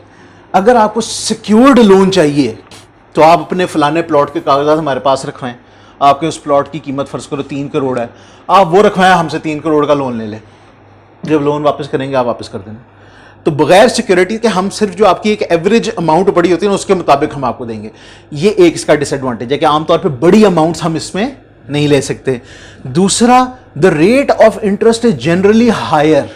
अगर आपको सिक्योर्ड लोन चाहिए तो आप अपने फलाने प्लॉट के कागजात हमारे पास रखवाएं। आपके उस प्लॉट की कीमत फ़र्ज़ करो 3 करोड़ है, आप वो रखवाएं, हमसे 3 करोड़ का लोन ले लें। जब लोन वापस करेंगे आप वापस कर देना। तो बगैर सिक्योरिटी के हम सिर्फ जो आपकी एक एवरेज अमाउंट पड़ी होती है ना उसके मुताबिक हम आपको देंगे। ये एक इसका डिसएडवांटेज है कि आमतौर पे बड़ी अमाउंट्स हम इसमें नहीं ले सकते। दूसरा, the rate of interest is generally higher.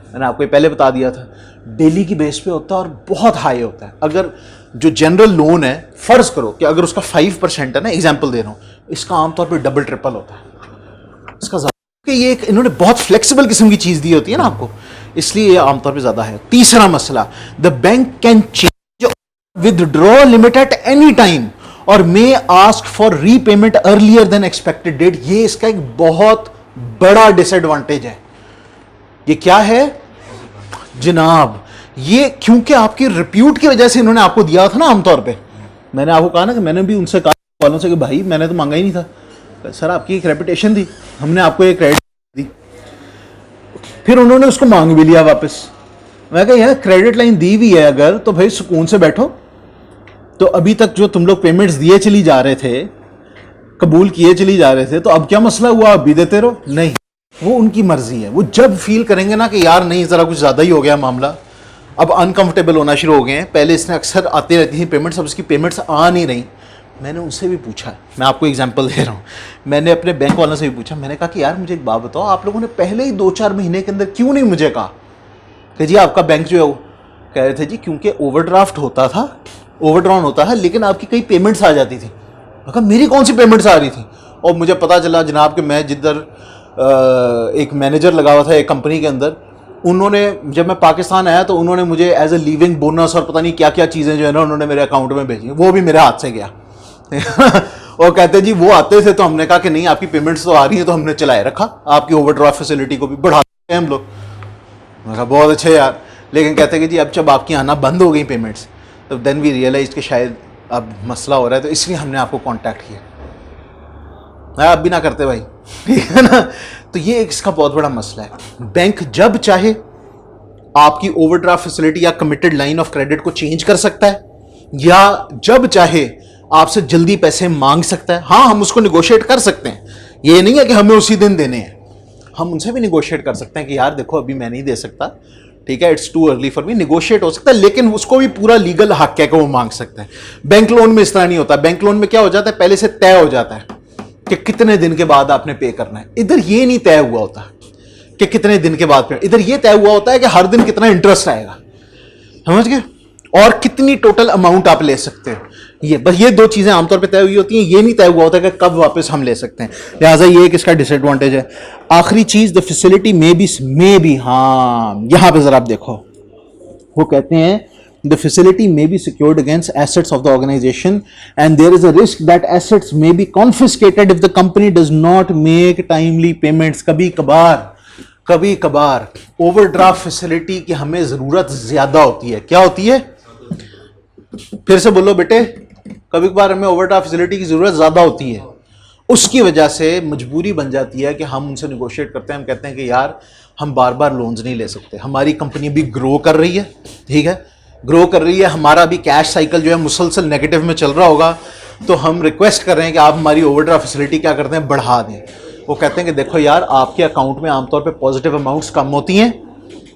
मैंने आपको पहले बता दिया था, डेली की बेस पे होता है और बहुत हाई होता है। अगर जो जनरल लोन है, फ़र्ज़ करो कि अगर उसका 5% है ना, एग्जाम्पल दे रहा हूँ, इसका आमतौर पर डबल ट्रिपल होता है इसका। कि ये एक इन्होंने बहुत फ्लेक्सिबल किस्म की चीज़ दी होती है ना आपको, इसलिए ये आमतौर पे ज़्यादा है। तीसरा मसला, the bank can change withdraw limit at any time और may ask for repayment earlier than expected date. ये इसका एक बहुत बड़ा डिसएडवांटेज है। ये क्या है जनाब? ये क्योंकि आपकी रिप्यूट की वजह से इन्होंने आपको दिया था ना। आमतौर पे मैंने आपको कहा ना कि मैंने भी उनसे कहा वालों से कि भाई मैंने तो मांगा ही नहीं था, सर आपकी एक रेपुटेशन थी, हमने आपको एक क्रेडिट दी। फिर उन्होंने उसको मांग भी लिया वापस। मैं कहा यार क्रेडिट लाइन दी हुई है अगर, तो भाई सुकून से बैठो। तो अभी तक जो तुम लोग पेमेंट्स दिए चली जा रहे थे, कबूल किए चली जा रहे थे, तो अब क्या मसला हुआ, अभी देते रहो? नहीं, वो उनकी मर्जी है। वो जब फील करेंगे ना कि यार नहीं ज़रा कुछ ज़्यादा ही हो गया मामला, अब अनकंफर्टेबल होना शुरू हो गए हैं। पहले इसने अक्सर आती रहती थी पेमेंट्स, अब इसकी पेमेंट्स आ नहीं रही। मैंने उनसे भी पूछा, मैं आपको एग्जांपल दे रहा हूँ, मैंने अपने बैंक वालों से भी पूछा। मैंने कहा कि यार मुझे एक बात बताओ, आप लोगों ने पहले ही 2-4 महीने के अंदर क्यों नहीं मुझे कहा कि जी आपका बैंक जो है वो, कह रहे थे जी क्योंकि ओवरड्राफ्ट होता था, ओवरड्रॉन होता है, लेकिन आपकी कई पेमेंट्स आ जाती थी। मैं कहा मेरी कौन सी पेमेंट्स आ रही थी? और मुझे पता चला जनाब कि मैं जिधर एक मैनेजर लगा हुआ था एक कंपनी के अंदर, उन्होंने जब मैं पाकिस्तान आया तो उन्होंने मुझे एज ए लीविंग बोनस और पता नहीं क्या क्या चीज़ें जो है ना उन्होंने मेरे अकाउंट में भेजी, वो भी मेरे हाथ से गया। और कहते जी वो आते थे तो हमने कहा कि नहीं आपकी पेमेंट्स तो आ रही हैं, तो हमने चलाए रखा, आपकी ओवरड्राफ्ट फैसिलिटी को भी बढ़ाते हैं हम लोग। मैं कहा बहुत अच्छे यार। लेकिन कहते कि जी अब जब आपकी आना बंद हो गई पेमेंट्स, तो देन वी रियलाइज कि शायद अब मसला हो रहा है, तो इसलिए हमने आपको कॉन्टैक्ट किया। अब भी ना करते भाई, ठीक है ना। तो ये एक इसका बहुत बड़ा मसला है। बैंक जब चाहे आपकी ओवरड्राफ्ट फैसिलिटी या कमिटेड लाइन ऑफ क्रेडिट को चेंज कर सकता है, या जब चाहे आपसे जल्दी पैसे मांग सकता है। हाँ, हम उसको निगोशिएट कर सकते हैं, ये नहीं है कि हमें उसी दिन देने हैं। हम उनसे भी निगोशिएट कर सकते हैं कि यार देखो अभी मैं नहीं दे सकता, ठीक है, it's too early for me, negotiate हो सकता है, लेकिन उसको भी पूरा लीगल हक है कि वो मांग सकता है। बैंक लोन में इस तरह नहीं होता। बैंक लोन में क्या हो जाता है, पहले से तय हो जाता है कि कितने दिन के बाद आपने पे करना है। इधर ये नहीं तय हुआ होता कि कितने दिन के बाद पे, इधर ये तय हुआ होता है कि हर दिन कितना इंटरेस्ट आएगा, समझ गए, और कितनी टोटल अमाउंट आप ले सकते हैं। ये बस ये 2 चीजें आमतौर पे तय हुई होती हैं। ये नहीं तय हुआ होता कि कब वापस हम ले सकते हैं, लिहाजा ये एक इसका डिसएडवांटेज है। आखिरी चीज, द फैसिलिटी मे बी, हाँ यहां पे जरा आप देखो, वो कहते हैं the facility may be secured against assets of the organization and there is a risk that assets may be confiscated if the company does not make timely payments। कभी कभार कभी कभार ओवरड्राफ्ट फैसिलिटी की हमें ज़रूरत ज़्यादा होती है। क्या होती है? फिर से बोलो बेटे, कभी कभार हमें ओवरड्राफ्ट फैसिलिटी की ज़रूरत ज़्यादा होती है। उसकी वजह से मजबूरी बन जाती है कि हम उनसे निगोशिएट करते हैं। हम कहते हैं कि यार हम बार बार लोन्स नहीं ले सकते, हमारी कंपनी भी ग्रो कर रही है, ठीक है, ग्रो कर रही है, हमारा भी कैश साइकिल जो है मुसलसल नेगेटिव में चल रहा होगा, तो हम रिक्वेस्ट कर रहे हैं कि आप हमारी ओवरड्राफ्ट फैसिलिटी क्या करते हैं, बढ़ा दें। वो कहते हैं कि देखो यार, आपके अकाउंट में आमतौर पे पॉजिटिव अमाउंट्स कम होती हैं,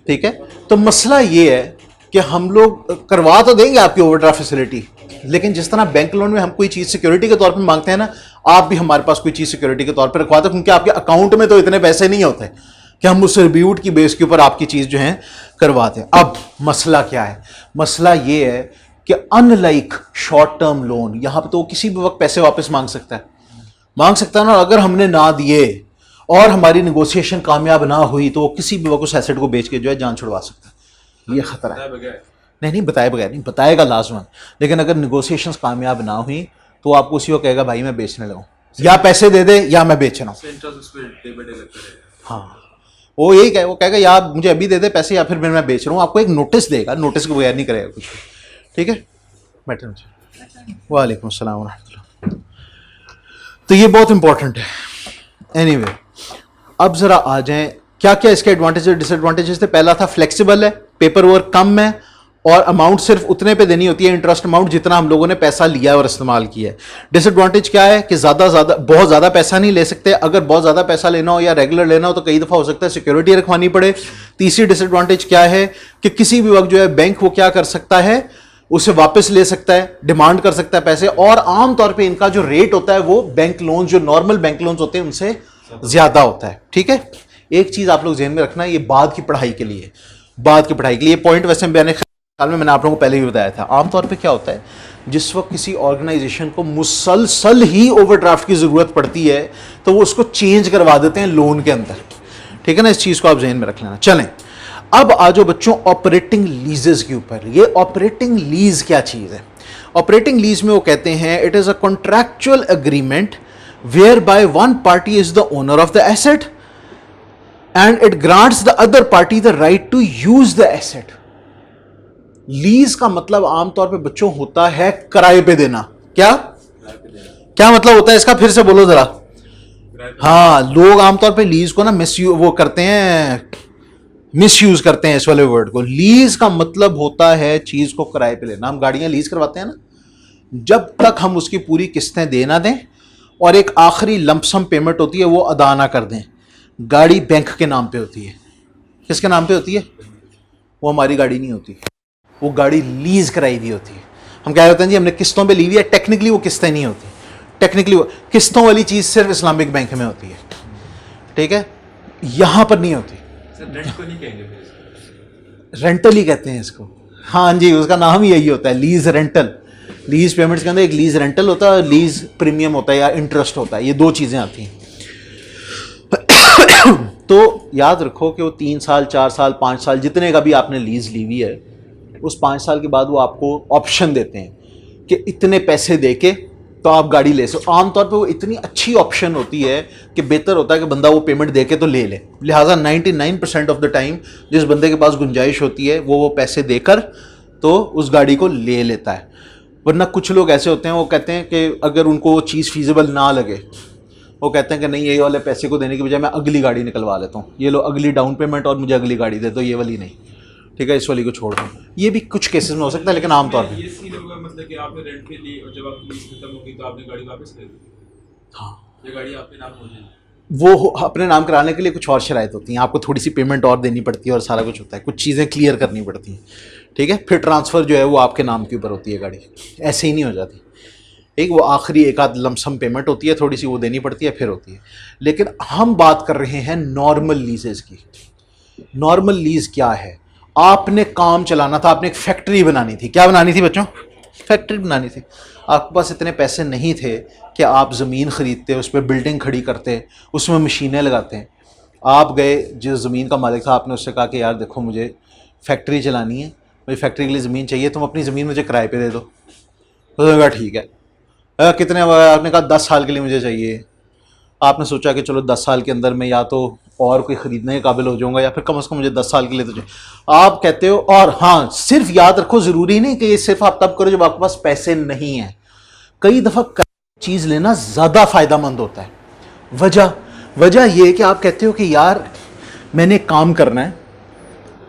ठीक है, तो मसला ये है कि हम लोग करवा तो देंगे आपकी ओवरड्राफ्ट फैसिलिटी, लेकिन जिस तरह बैंक लोन में हम कोई चीज़ सिक्योरिटी के तौर पर मांगते हैं ना, आप भी हमारे पास कोई चीज़ सिक्योरिटी के तौर पर रखवाते, क्योंकि आपके अकाउंट में तो इतने पैसे नहीं होते कि हम उस रिब्यूट की बेस के ऊपर आपकी चीज़ जो है करवाते हैं। अब मसला क्या है? मसला ये है कि अनलाइक शॉर्ट टर्म लोन, यहां पे तो किसी भी वक्त पैसे वापस मांग सकता है ना। अगर हमने ना दिए और हमारी नेगोशिएशन कामयाब ना हुई तो वो किसी भी वक्त उस एसेट को बेच के जो है जान छुड़वा सकता है। ये खतरा है। नहीं, बताए बगैर नहीं, बताएगा लाजमन, लेकिन अगर नेगोशिएशंस कामयाब ना हुई तो आपको उसी को कहेगा भाई मैं बेचने लगा, या पैसे दे दे या मैं बेच रहा हूँ। हाँ, वो यही कहे, वो कहेगा या मुझे अभी दे दे पैसे या फिर मैं बेच रहा हूँ। आपको एक नोटिस देगा, नोटिस के बगैर नहीं करेगा कुछ, ठीक है। बैठे वालेकुम अस्सलाम वरहमतुल्लाह। तो ये बहुत इंपॉर्टेंट है। एनीवे, अब जरा आ जाएं क्या क्या इसके एडवांटेज और डिसएडवांटेजेस थे। पहला था फ्लेक्सिबल है, पेपर वर्क कम है और अमाउंट सिर्फ उतने पे देनी होती है, इंटरेस्ट अमाउंट जितना हम लोगों ने पैसा लिया और इस्तेमाल किया है। डिसएडवांटेज क्या है कि बहुत ज़्यादा पैसा नहीं ले सकते। अगर बहुत ज़्यादा पैसा लेना हो या रेगुलर लेना हो तो कई दफ़ा हो सकता है सिक्योरिटी रखवानी पड़े। तीसरी डिसएडवांटेज क्या है कि किसी भी वक्त जो है बैंक वो क्या कर सकता है, उसे वापस ले सकता है, डिमांड कर सकता है पैसे, और आमतौर पर इनका जो रेट होता है वो बैंक लोन, जो नॉर्मल बैंक लोन होते हैं उनसे ज़्यादा होता है, ठीक है। एक चीज़ आप लोग ज़हन में रखना, ये बाद की पढ़ाई के लिए, पॉइंट वैसे मैंने आप लोगों को पहले भी बताया था। आमतौर पे क्या होता है, जिस वक्त किसी ऑर्गेनाइजेशन को मुसलसल ही ओवरड्राफ्ट की ज़रूरत पड़ती है तो वो उसको चेंज करवा देते हैं लोन के अंदर, ठीक है ना। इस चीज़ को आप जहन में रख लेना। चलें, अब आ जाओ बच्चों ऑपरेटिंग लीजेस के ऊपर। ये ऑपरेटिंग लीज क्या चीज़ है? ऑपरेटिंग लीज में वो कहते हैं it is a contractual agreement whereby one party is the owner of the asset and it grants the other party the right to use the asset. Lease का मतलब आमतौर पे बच्चों होता है किराए पे देना। क्या मतलब होता है इसका? फिर से बोलो जरा। हाँ, लोग आमतौर पे लीज को ना मिसयूज करते हैं इस वाले वर्ड को। लीज का मतलब होता है चीज को किराए पे लेना। हम गाड़ियां लीज करवाते हैं ना, जब तक हम उसकी पूरी किस्तें दे ना दें और एक आखिरी लंपसम पेमेंट होती है वो अदा ना कर दें, गाड़ी बैंक के नाम पे होती है। किसके नाम पे होती है? वो हमारी गाड़ी नहीं होती, वो गाड़ी लीज कराई हुई होती है। हम कह रहे होते हैं जी हमने किस्तों पे ली हुई है, टेक्निकली वो किस्तें नहीं होती। टेक्निकली वो किस्तों वाली चीज़ सिर्फ इस्लामिक बैंक में होती है, ठीक है, यहां पर नहीं होती। रेंट को नहीं कहेंगे, रेंटल ही कहते हैं इसको। हाँ जी, उसका नाम ही यही होता है, लीज रेंटल। लीज पेमेंट्स के अंदर एक लीज रेंटल होता है और लीज प्रीमियम होता है या इंटरेस्ट होता है, ये दो चीज़ें आती हैं। तो याद रखो कि वो 3 साल 4 साल 5 साल जितने का भी आपने लीज ली हुई है, उस 5 साल के बाद वो आपको ऑप्शन देते हैं कि इतने पैसे दे के तो आप गाड़ी ले सको। आमतौर पे वो इतनी अच्छी ऑप्शन होती है कि बेहतर होता है कि बंदा वो पेमेंट दे के तो ले ले। लिहाजा 99% ऑफ द टाइम जिस बंदे के पास गुंजाइश होती है वो पैसे देकर तो उस गाड़ी को ले लेता है। वरना कुछ लोग ऐसे होते हैं, वो कहते हैं कि अगर उनको वो चीज़ फीजिबल ना लगे, वो कहते हैं कि नहीं, ये वाले पैसे को देने की बजाय मैं अगली गाड़ी निकलवा लेता हूँ, ये लो अगली डाउन पेमेंट और मुझे अगली गाड़ी दे दो, ये वाली नहीं, ठीक है, इस वाली को छोड़ दो। ये भी कुछ केसेस में हो सकता है, लेकिन आमतौर पर ये सीन होगा मतलब कि आपने रेंट पे ली और जब आपकी लीज खत्म हो गई तो आपने गाड़ी वापस ले ली। हाँ, ये गाड़ी आपके नाम हो जाएगी। वो अपने नाम कराने के लिए कुछ और शराइत होती हैं, आपको थोड़ी सी पेमेंट और देनी पड़ती है और सारा कुछ होता है, कुछ चीज़ें क्लियर करनी पड़ती हैं, ठीक है। फिर ट्रांसफ़र जो है वो आपके नाम के ऊपर होती है, गाड़ी ऐसे ही नहीं हो जाती। एक वो आखिरी एक आध लमसम पेमेंट होती है, थोड़ी सी वो देनी पड़ती है, फिर होती है। लेकिन हम बात कर रहे हैं नॉर्मल लीजेस की। नॉर्मल लीज क्या है? आपने काम चलाना था, आपने एक फैक्ट्री बनानी थी। क्या बनानी थी बच्चों? फैक्ट्री बनानी थी। आपके पास इतने पैसे नहीं थे कि आप ज़मीन ख़रीदते, उस पर बिल्डिंग खड़ी करते, उसमें मशीनें लगाते। आप गए, जिस ज़मीन का मालिक था, आपने उससे कहा कि यार देखो मुझे फैक्ट्री चलानी है, मुझे फैक्ट्री के लिए ज़मीन चाहिए, तुम अपनी ज़मीन मुझे किराए पे दे दो। उसने कहा ठीक है। कितने? आपने कहा 10 साल के लिए मुझे चाहिए। आपने सोचा कि चलो 10 साल के अंदर मैं या तो और कोई ख़रीदने के काबिल हो जाऊंगा, या फिर कम से कम मुझे 10 साल के लिए तो चाहिए। आप कहते हो, और हाँ सिर्फ याद रखो, ज़रूरी नहीं कि ये सिर्फ आप तब करो जब आपके पास पैसे नहीं हैं। कई दफ़ा चीज़ लेना ज़्यादा फ़ायदेमंद होता है। वजह यह है कि आप कहते हो कि यार मैंने काम करना है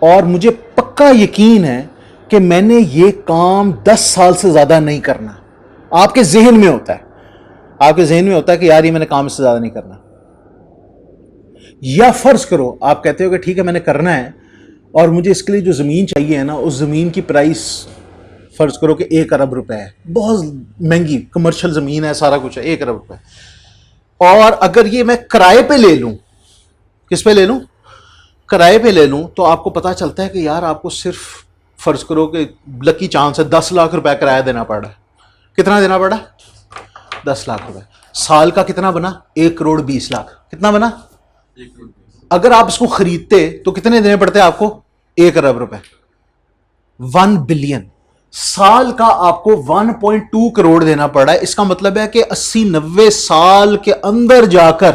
और मुझे पक्का यकीन है कि मैंने ये काम 10 साल से ज़्यादा नहीं करना। आपके जहन में होता है, कि यार ये मैंने काम इससे ज़्यादा नहीं करना। या फ़र्ज़ करो आप कहते हो कि ठीक है मैंने करना है और मुझे इसके लिए जो ज़मीन चाहिए है ना, उस ज़मीन की प्राइस फ़र्ज़ करो कि 1 अरब रुपए है, बहुत महंगी कमर्शियल ज़मीन है, सारा कुछ है, 1 अरब रुपए। और अगर ये मैं किराए पे ले लूँ, किस पे ले लूँ? किराए पे ले लूँ, तो आपको पता चलता है कि यार आपको सिर्फ फ़र्ज़ करो कि लकी चांस है 10 लाख रुपए किराया देना पड़ा। कितना देना पड़ा? 10 लाख रुपए। साल का कितना बना? 1 करोड़ 20 लाख। कितना बना? अगर आप इसको खरीदते तो कितने देने पड़ते आपको? 1 अरब रुपए, 1 बिलियन। साल का आपको 1.2 करोड़ देना पड़ा है। इसका मतलब है कि 80-90 साल के अंदर जाकर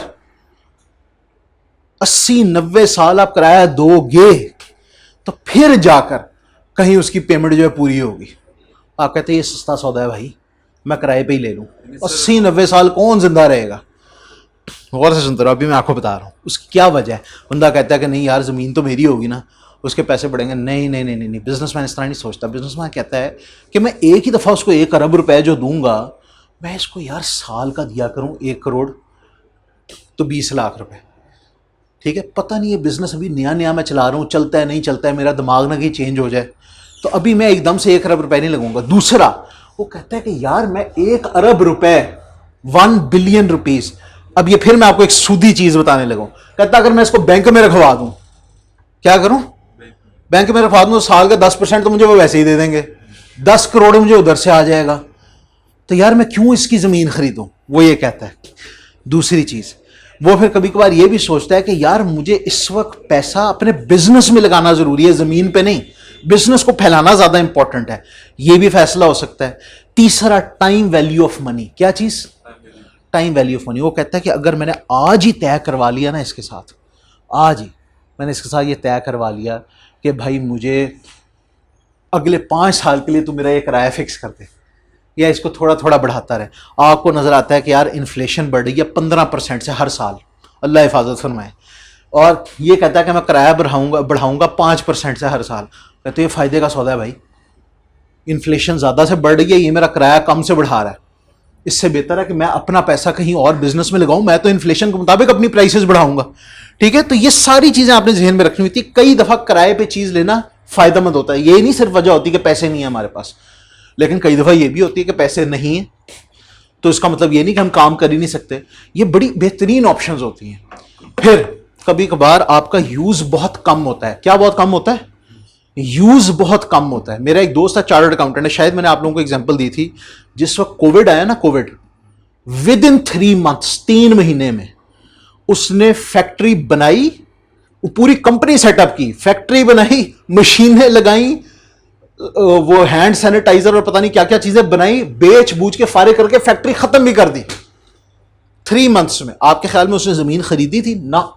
80-90 साल आप किराया दोगे तो फिर जाकर कहीं उसकी पेमेंट जो है पूरी होगी। आप कहते हैं ये सस्ता सौदा है भाई, मैं किराए पे ही ले लूं। 80-90 साल कौन जिंदा रहेगा? गौर से सुनते रहो, अभी मैं आपको बता रहा हूं उसकी क्या वजह है। बंदा कहता है कि नहीं यार ज़मीन तो मेरी होगी ना, उसके पैसे बढ़ेंगे। नहीं नहीं नहीं नहीं, बिजनेसमैन इस तरह नहीं सोचता। बिजनेसमैन कहता है कि मैं एक ही दफ़ा उसको 1 अरब रुपए जो दूंगा, मैं इसको यार साल का दिया करूं 1 करोड़ तो 20 लाख रुपए। ठीक है, पता नहीं ये बिजनेस अभी नया नया मैं चला रहा हूँ, चलता है नहीं चलता है, मेरा दिमाग ना कहीं चेंज हो जाए, तो अभी मैं एकदम से 1 अरब रुपए नहीं लगूंगा। दूसरा, वो कहता है कि यार मैं 1 अरब रुपए 1 बिलियन रुपीज। अब ये फिर मैं आपको एक सूदी चीज बताने लगूं। कहता अगर मैं इसको बैंक में रखवा दूं, क्या करूं? बैंक में रखवा दूं तो साल का 10% तो मुझे वो वैसे ही दे देंगे, 10 करोड़ मुझे उधर से आ जाएगा, तो यार मैं क्यों इसकी जमीन खरीदूं? वो ये कहता है। दूसरी चीज, वो फिर कभी कभार ये भी सोचता है कि यार मुझे इस वक्त पैसा अपने बिजनेस में लगाना जरूरी है, जमीन पे नहीं। बिजनेस को फैलाना ज्यादा इंपॉर्टेंट है, ये भी फैसला हो सकता है। तीसरा, टाइम वैल्यू ऑफ मनी। क्या चीज? Time value of money. वो कहता है कि अगर मैंने आज ही तय करवा लिया ना इसके साथ, आज ही मैंने इसके साथ ये तय करवा लिया कि भाई मुझे अगले 5 साल के लिए तू मेरा ये किराया फिक्स कर दे, या इसको थोड़ा थोड़ा बढ़ाता रहे। आपको नजर आता है कि यार इन्फ्लेशन बढ़ रही है 15% से हर साल, अल्लाह हिफाजत फरमाए, और ये कहता है कि मैं किराया बढ़ाऊंगा 5% से हर साल। कहते ये फायदे का सौदा है भाई, इन्फ्लेशन ज़्यादा से बढ़ रही है, ये मेरा किराया कम से बढ़ा रहा है। इससे बेहतर है कि मैं अपना पैसा कहीं और बिजनेस में लगाऊं, मैं तो इन्फ्लेशन के मुताबिक अपनी प्राइसेस बढ़ाऊंगा। ठीक है, तो ये सारी चीज़ें आपने जहन में रखनी होती है। कई दफ़ा किराए पे चीज़ लेना फ़ायदेमंद होता है। ये नहीं सिर्फ वजह होती कि पैसे नहीं है हमारे पास, लेकिन कई दफ़ा ये भी होती है कि पैसे नहीं है, तो इसका मतलब ये नहीं कि हम काम कर ही नहीं सकते। ये बड़ी बेहतरीन ऑप्शंस होती हैं। फिर कभी कभार आपका यूज़ बहुत कम होता है। क्या बहुत कम होता है? यूज़ बहुत कम होता है। मेरा एक दोस्त था, चार्टर्ड अकाउंटेंट है, शायद मैंने आप लोगों को एग्जांपल दी थी। जिस वक्त कोविड आया ना, कोविड, विद इन 3 मंथ्स, 3 महीने में उसने फैक्ट्री बनाई, पूरी कंपनी सेटअप की, फैक्ट्री बनाई, मशीनें लगाई, वो हैंड सैनिटाइजर और पता नहीं क्या क्या चीजें बनाई, बेच बूझ के फारे करके फैक्ट्री खत्म भी कर दी 3 मंथ्स में। आपके ख्याल में उसने जमीन खरीदी थी? ना,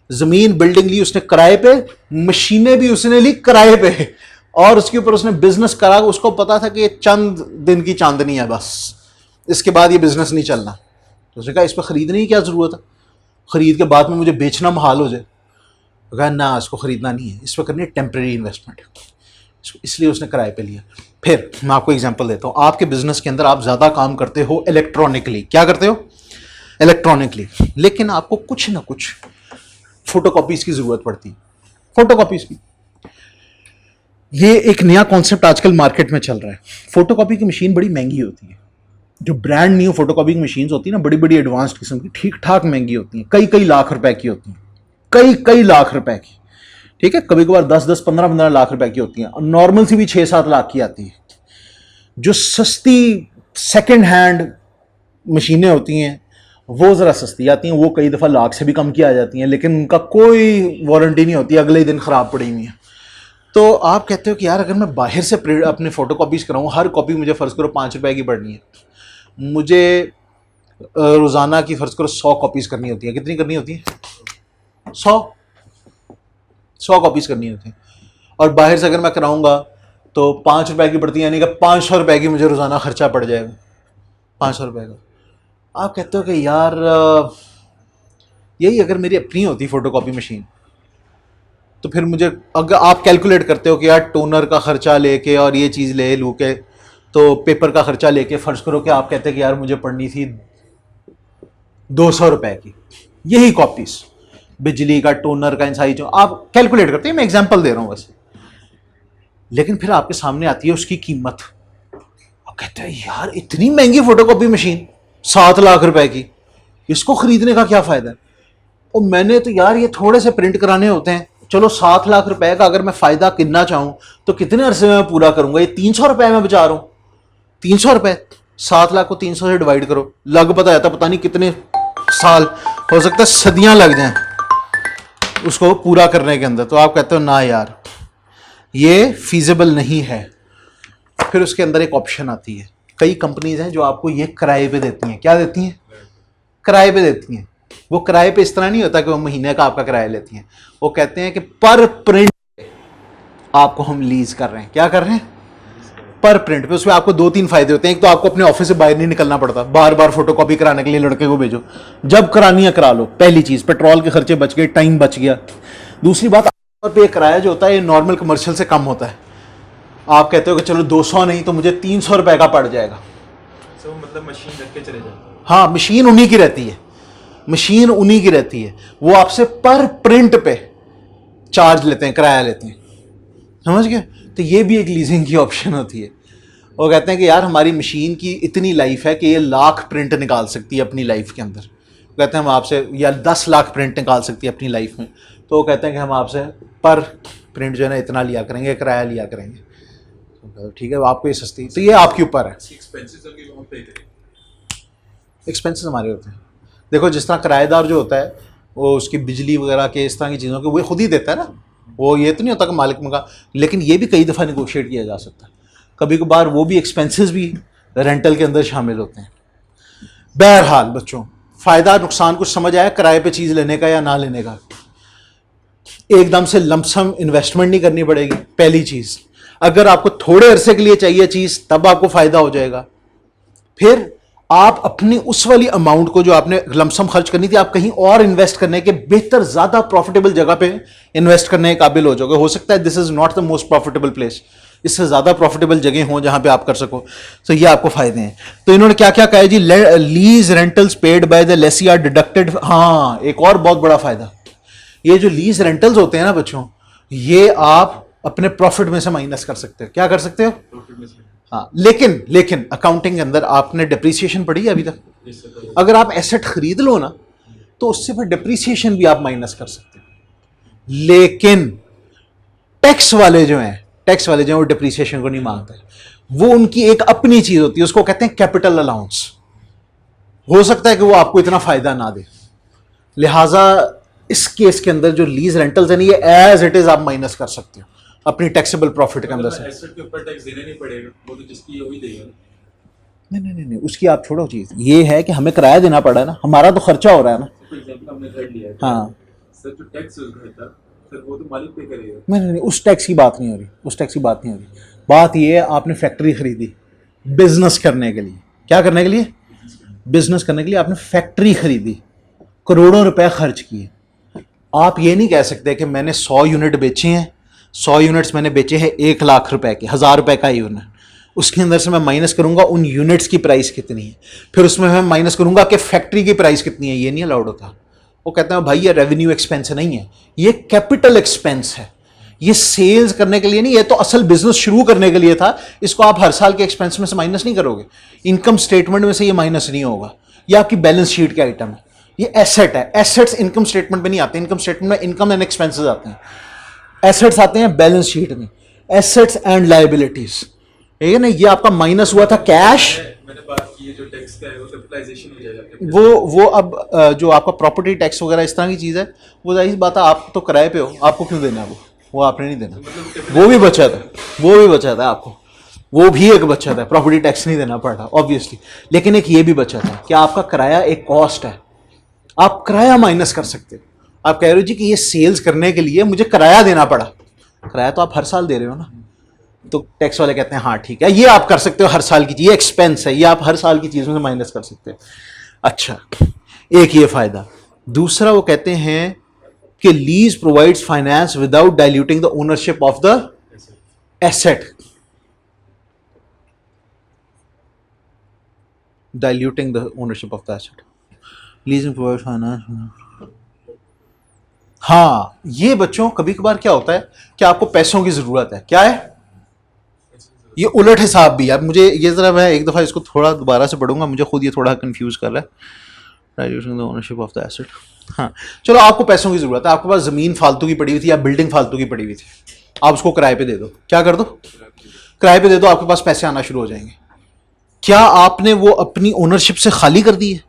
जमीन बिल्डिंग ली उसने किराए पे, मशीनें भी उसने ली किराए पे, और उसके ऊपर उसने बिजनेस करा। उसको पता था कि ये चंद दिन की चांदनी है, बस इसके बाद ये बिजनेस नहीं चलना। तो उसने कहा इस पर खरीदने की क्या जरूरत है, खरीद के बाद में मुझे बेचना महाल हो जाए। कहा ना, इसको खरीदना नहीं है, इस पर करनी है टेम्प्रेरी इन्वेस्टमेंट, इसलिए उसने किराए पे लिया। फिर मैं आपको एग्जांपल देता हूँ। आपके बिजनेस के अंदर आप ज़्यादा काम करते हो इलेक्ट्रॉनिकली। क्या करते हो? इलेक्ट्रॉनिकली। लेकिन आपको कुछ ना कुछ फोटोकॉपीज की ज़रूरत पड़ती है। फोटोकॉपीज की, ये एक नया कॉन्सेप्ट आजकल मार्केट में चल रहा है। फोटोकॉपी की मशीन बड़ी महंगी होती है। जो ब्रांड न्यू फोटोकॉपी की मशीन होती है ना, बड़ी बड़ी एडवांस्ड किस्म की, ठीक ठाक महंगी होती हैं, कई कई लाख रुपए की होती हैं, कई लाख रुपए की। ठीक है, कभी कभार 10-10, 15-15 लाख रुपए की होती हैं, और नॉर्मल सी भी 6-7 लाख की आती है। जो सस्ती सेकेंड हैंड मशीनें होती हैं वो ज़रा सस्ती आती हैं, वो कई दफ़ा लाख से भी कम की आ जाती हैं, लेकिन उनका कोई वारंटी नहीं होती, अगले ही दिन ख़राब पड़ी हुई है। तो आप कहते हो कि यार अगर मैं बाहर से अपने फ़ोटो कॉपीज़ कराऊँ, हर कॉपी मुझे फ़र्ज़ करो 5 रुपए की पड़नी है, मुझे रोज़ाना की फ़र्ज़ करो 100 कॉपीज़ करनी होती है। कितनी करनी होती है? 100 कॉपीज़ करनी होती हैं। और बाहर से अगर मैं कराऊंगा तो 5 रुपए की पड़ती है, यानी कि 500 रुपए की मुझे रोज़ाना खर्चा पड़ जाएगा, 500 रुपए का। आप कहते हो कि यार यही अगर मेरी अपनी होती फ़ोटोकॉपी मशीन तो फिर मुझे, अगर आप कैलकुलेट करते हो कि यार टोनर का ख़र्चा लेके और ये चीज़ ले लूँ के, तो पेपर का ख़र्चा लेके फ़र्ज़ करो कि आप कहते हैं कि यार मुझे पड़नी थी 200 रुपए की यही कॉपीज़, बिजली का, टोनर का, इन सारी जो आप कैलकुलेट करते हैं, मैं एग्जांपल दे रहा हूँ बस। लेकिन फिर आपके सामने आती है उसकी कीमत, आप कहते हैं यार इतनी महंगी फोटोकॉपी मशीन 7 लाख रुपए की, इसको खरीदने का क्या फ़ायदा है। और मैंने तो यार ये थोड़े से प्रिंट कराने होते हैं, चलो 7 लाख रुपए का अगर मैं फ़ायदा गिनना चाहूँ तो कितने अरसे में मैं पूरा करूँगा, ये 300 रुपए में बचा रहा हूँ। 300 रुपए, 7 लाख को 300 से डिवाइड करो, लग पता जाता पता नहीं कितने साल, हो सकता है सदियां लग जाएं उसको पूरा करने के अंदर। तो आप कहते हो ना यार ये फीजिबल नहीं है। फिर उसके अंदर एक ऑप्शन आती है, कई कंपनीज हैं जो आपको ये किराए पे देती हैं। क्या देती हैं? किराए पे देती हैं। वो किराए पे इस तरह नहीं होता कि वो महीने का आपका किराया लेती हैं, वो कहते हैं कि पर प्रिंट आपको हम लीज कर रहे हैं। क्या कर रहे हैं? पर प्रिंट पे। उसमें आपको 2-3 फायदे होते हैं। एक तो आपको अपने ऑफिस से बाहर नहीं निकलना पड़ता, बार बार फोटोकॉपी कराने के लिए लड़के को भेजो, जब करानी है करा लो। पहली चीज, पेट्रोल के खर्चे बच गए, टाइम बच गया। दूसरी बात, पे किराया जो होता है ये नॉर्मल कमर्शियल से कम होता है। आप कहते हो कि चलो 200 नहीं तो मुझे 300 रुपए का पड़ जाएगा। मतलब मशीन रख के चले जाओ। हाँ, मशीन उन्हीं की रहती है, मशीन उन्हीं की रहती है। वो आपसे पर प्रिंट पे चार्ज लेते हैं, किराया लेते हैं। समझ गए? तो ये भी एक लीजिंग की ऑप्शन होती है। वो कहते हैं कि यार हमारी मशीन की इतनी लाइफ है कि ये 1,00,000 प्रिंट निकाल सकती है अपनी लाइफ के अंदर। कहते हैं हम आपसे, या 10 लाख प्रिंट निकाल सकती है अपनी लाइफ में। तो वो कहते हैं कि हम आपसे पर प्रिंट जो है ना इतना लिया करेंगे, किराया लिया करेंगे। तो ठीक है, आपको ये सस्ती, तो ये आपके ऊपर है। एक्सपेंसेस हमारे होते हैं। देखो जिस तरह किराएदार जो होता है वो उसकी बिजली वगैरह के इस तरह की चीज़ों के वो खुद ही देता है ना, वो ये तो नहीं होता कि मालिक मंगा। लेकिन ये भी कई दफ़ा निगोशिएट किया जा सकता है। कभी कभार वो भी एक्सपेंसेस भी रेंटल के अंदर शामिल होते हैं। बहरहाल बच्चों, फ़ायदा नुकसान कुछ समझ आया किराए पे चीज़ लेने का या ना लेने का? एकदम से लमसम इन्वेस्टमेंट नहीं करनी पड़ेगी। पहली चीज़, अगर आपको थोड़े अरसे के लिए चाहिए चीज़ तब आपको फ़ायदा हो जाएगा। फिर आप अपनी उस वाली अमाउंट को जो आपने लमसम खर्च करनी थी, आप कहीं और इन्वेस्ट करने के बेहतर, ज़्यादा प्रॉफिटेबल जगह पे इन्वेस्ट करने के काबिल हो जाओगे। हो सकता है this is not the most profitable place, इससे ज़्यादा प्रॉफिटेबल जगह हो जहाँ पे आप कर सको। तो ये आपको फ़ायदे हैं। तो इन्होंने क्या क्या कहा है जी? Lease rentals paid by the lessee are deducted. हाँ, एक और बहुत बड़ा फ़ायदा, ये जो लीज रेंटल्स होते हैं ना बच्चों, ये आप अपने प्रॉफिट में से माइनस कर सकते हो। क्या कर सकते हो? हाँ, लेकिन अकाउंटिंग के अंदर आपने डिप्रिसिएशन पढ़ी है अभी तक? अगर आप एसेट खरीद लो ना तो उससे फिर डिप्रिसिएशन भी आप माइनस कर सकते हो। लेकिन टैक्स वाले जो हैं वो डिप्रिसिएशन को नहीं मानते। वो उनकी एक अपनी चीज होती है, उसको कहते हैं कैपिटल अलाउंस। हो सकता है कि वो आपको इतना फायदा ना दे, लिहाजा इस केस के अंदर जो लीज रेंटल्स है, ये एज इट इज आप माइनस कर सकते हो अपनी टैक्सेबल प्रॉफिट के अंदर से। एसेट के ऊपर टैक्स देना नहीं पड़ेगा, वो तो जिसकी वही देगा। नहीं, उसकी आप छोड़ो चीज, ये है कि हमें किराया देना पड़ा है ना, हमारा तो खर्चा हो रहा है ना। फॉर एग्जांपल हमने घर लिया है, हाँ सर जो टैक्स उस घर का, सर वो तो मालिक पे करेगा। नहीं, उस टैक्स की बात नहीं हो रही, उस टैक्स की बात नहीं हो रही। बात ये है, आपने फैक्ट्री खरीदी बिजनेस करने के लिए। क्या करने के लिए? बिजनेस करने के लिए आपने फैक्ट्री खरीदी, करोड़ों रुपए खर्च किए। आप ये नहीं कह सकते कि मैंने 100 यूनिट बेचे हैं, 100 यूनिट्स मैंने बेचे हैं 1 लाख रुपए के, 1000 रुपए का यूनिट, उसके अंदर से मैं माइनस करूंगा उन यूनिट्स की प्राइस कितनी है, फिर उसमें मैं माइनस करूंगा कि फैक्ट्री की प्राइस कितनी है। ये नहीं अलाउड होता। वो कहते हैं भाई ये रेवेन्यू एक्सपेंस नहीं है, ये कैपिटल एक्सपेंस है, ये सेल्स करने के लिए नहीं, ये तो असल बिजनेस शुरू करने के लिए था। इसको आप हर साल के एक्सपेंस में से माइनस नहीं करोगे, इनकम स्टेटमेंट में से ये माइनस नहीं होगा, ये आपकी बैलेंस शीट के आइटम है, ये एसेट है। एसेट्स इनकम स्टेटमेंट में नहीं आते, इनकम स्टेटमेंट में इनकम एंड एक्सपेंसेस आते हैं, एसेट्स आते हैं बैलेंस शीट में, एसेट्स एंड लायबिलिटीज। ठीक है ना, ये आपका माइनस हुआ था कैश, मैंने बात की है जो टैक्स का है वो कैपिटलाइजेशन हो जाएगा। वो अब जो आपका प्रॉपर्टी टैक्स वगैरह इस तरह की चीज़ है, वो जाहिर बात है आप तो किराए पे हो, आपको क्यों देना है? वो आपने नहीं देना, वो भी बचा था आपको, वो भी एक बचा था। प्रॉपर्टी टैक्स नहीं देना पड़ रहा ऑब्वियसली, लेकिन एक ये भी बचा था कि आपका किराया एक कॉस्ट है, आप किराया माइनस कर सकते हो। आप कह रहे हो जी कि ये सेल्स करने के लिए मुझे किराया देना पड़ा, किराया तो आप हर साल दे रहे हो ना, तो टैक्स वाले कहते हैं हाँ ठीक है, ये आप कर सकते हो हर साल की चीज़, ये एक्सपेंस है, ये आप हर साल की चीज़ में से माइनस कर सकते हो। अच्छा, एक ये फायदा। दूसरा वो कहते हैं कि lease provides finance without diluting the ownership of the asset, diluting the ownership of the asset, leasing provide finance. हाँ, ये बच्चों कभी कभार क्या होता है कि आपको पैसों की जरूरत है, क्या है ये उलट हिसाब भी। अब मुझे ये जरा, मैं एक दफा इसको थोड़ा दोबारा से पढ़ूंगा, मुझे खुद ये थोड़ा कंफ्यूज कर रहा है। Diluting the ownership of the asset, हाँ चलो, आपको पैसों की जरूरत है, आपके पास जमीन फालतू की पड़ी हुई थी या बिल्डिंग फालतू की पड़ी हुई थी, आप उसको किराए पे दे दो, क्या कर दो, किराए पे दे दो, आपके पास पैसे आना शुरू हो जाएंगे। क्या आपने वो अपनी ओनरशिप से खाली कर दी है?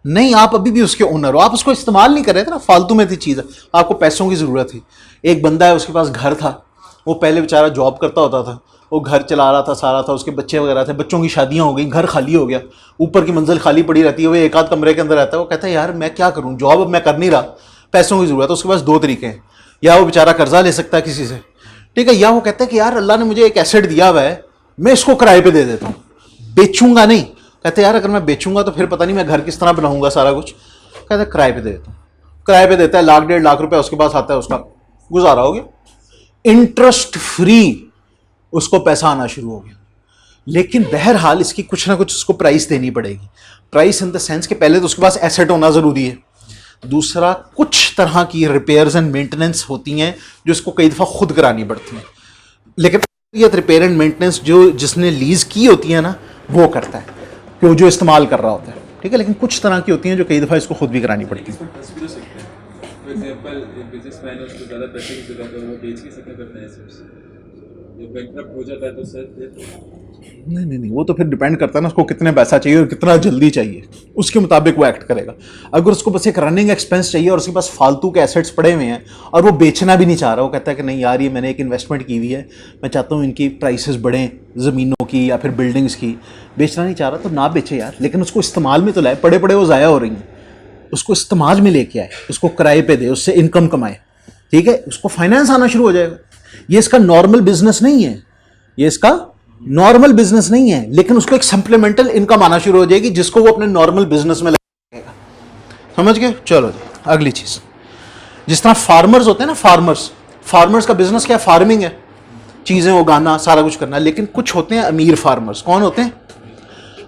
नहीं, आप अभी भी उसके ओनर हो, आप उसको इस्तेमाल नहीं कर रहे थे ना, फालतू में थी चीज़, आपको पैसों की ज़रूरत थी। एक बंदा है, उसके पास घर था, वो पहले बेचारा जॉब करता होता था, वो घर चला रहा था सारा था, उसके बच्चे वगैरह थे, बच्चों की शादियां हो गई, घर खाली हो गया, ऊपर की मंजिल खाली पड़ी रहती है, वो एक आध कमरे के अंदर रहता है। वो कहता है यार मैं क्या करूँ, जॉब अब मैं कर नहीं रहा, पैसों की ज़रूरत है। उसके पास दो तरीके हैं, या वो बेचारा कर्जा ले सकता है किसी से, ठीक है, या वो कहता है कि यार अल्लाह ने मुझे एक एसेट दिया हुआ है, मैं इसको किराए पे दे देता हूँ, बेचूंगा नहीं। कहते यार अगर मैं बेचूंगा तो फिर पता नहीं मैं घर किस तरह बनाऊंगा सारा कुछ। कहता है किराए पे दे देता हूँ, किराए पे देता है, 1 लाख 1.5 लाख रुपया उसके पास आता है, उसका गुजारा हो गया, इंटरेस्ट फ्री उसको पैसा आना शुरू हो गया। लेकिन बहरहाल इसकी कुछ ना कुछ उसको प्राइस देनी पड़ेगी, प्राइस इन द सेंस कि पहले तो उसके पास एसेट होना ज़रूरी है, दूसरा कुछ तरह की रिपेयर्स एंड मेंटेनेंस होती हैं जो इसको कई दफ़ा खुद करानी पड़ती हैं। लेकिन ये रिपेयर एंड मेंटेनेंस जो जिसने लीज़ की होती है ना वो करता है, कि वो जो इस्तेमाल कर रहा होता है, ठीक है, लेकिन कुछ तरह की होती हैं जो कई दफ़ा इसको खुद भी करानी पड़ती है। फॉर एग्जांपल एक बिजनेसमैन है, उसको ज़्यादा पैसे की जरूरत है, वो बेच नहीं सकता अपने एसेट्स, जो बैंकक्रप्ट हो जाता है तो सर नहीं, वो तो फिर डिपेंड करता है ना उसको कितने पैसा चाहिए और कितना जल्दी चाहिए, उसके मुताबिक वो एक्ट करेगा। अगर उसको बस एक रनिंग एक्सपेंस चाहिए और उसके पास फालतू के एसेट्स पड़े हुए हैं और वो बेचना भी नहीं चाह रहा, वो कहता है कि नहीं यार ये मैंने एक इन्वेस्टमेंट की हुई है, मैं चाहता हूँ इनकी प्राइसेस बढ़ें, ज़मीनों की या फिर बिल्डिंग्स की, बेचना नहीं चाह रहा तो ना बेचे यार, लेकिन उसको इस्तेमाल में तो लाए, पड़े पड़े वो ज़ाया हो रही हैं, उसको इस्तेमाल में लेके आए, उसको किराए पे दे, उससे इनकम कमाए, ठीक है, उसको फाइनेंस आना शुरू हो जाएगा। ये इसका नॉर्मल बिजनेस नहीं है, ये इसका नॉर्मल बिजनेस नहीं है, लेकिन उसको एक सप्लीमेंटल इनकम आना शुरू हो जाएगी जिसको वो अपने नॉर्मल बिजनेस में लगाएगा। समझ गए? चलो जी, अगली चीज, जिस तरह फार्मर्स होते हैं ना, फार्मर्स का बिजनेस क्या, फार्मिंग है, चीजें उगाना, सारा कुछ करना। लेकिन कुछ होते हैं अमीर फार्मर्स, कौन होते हैं,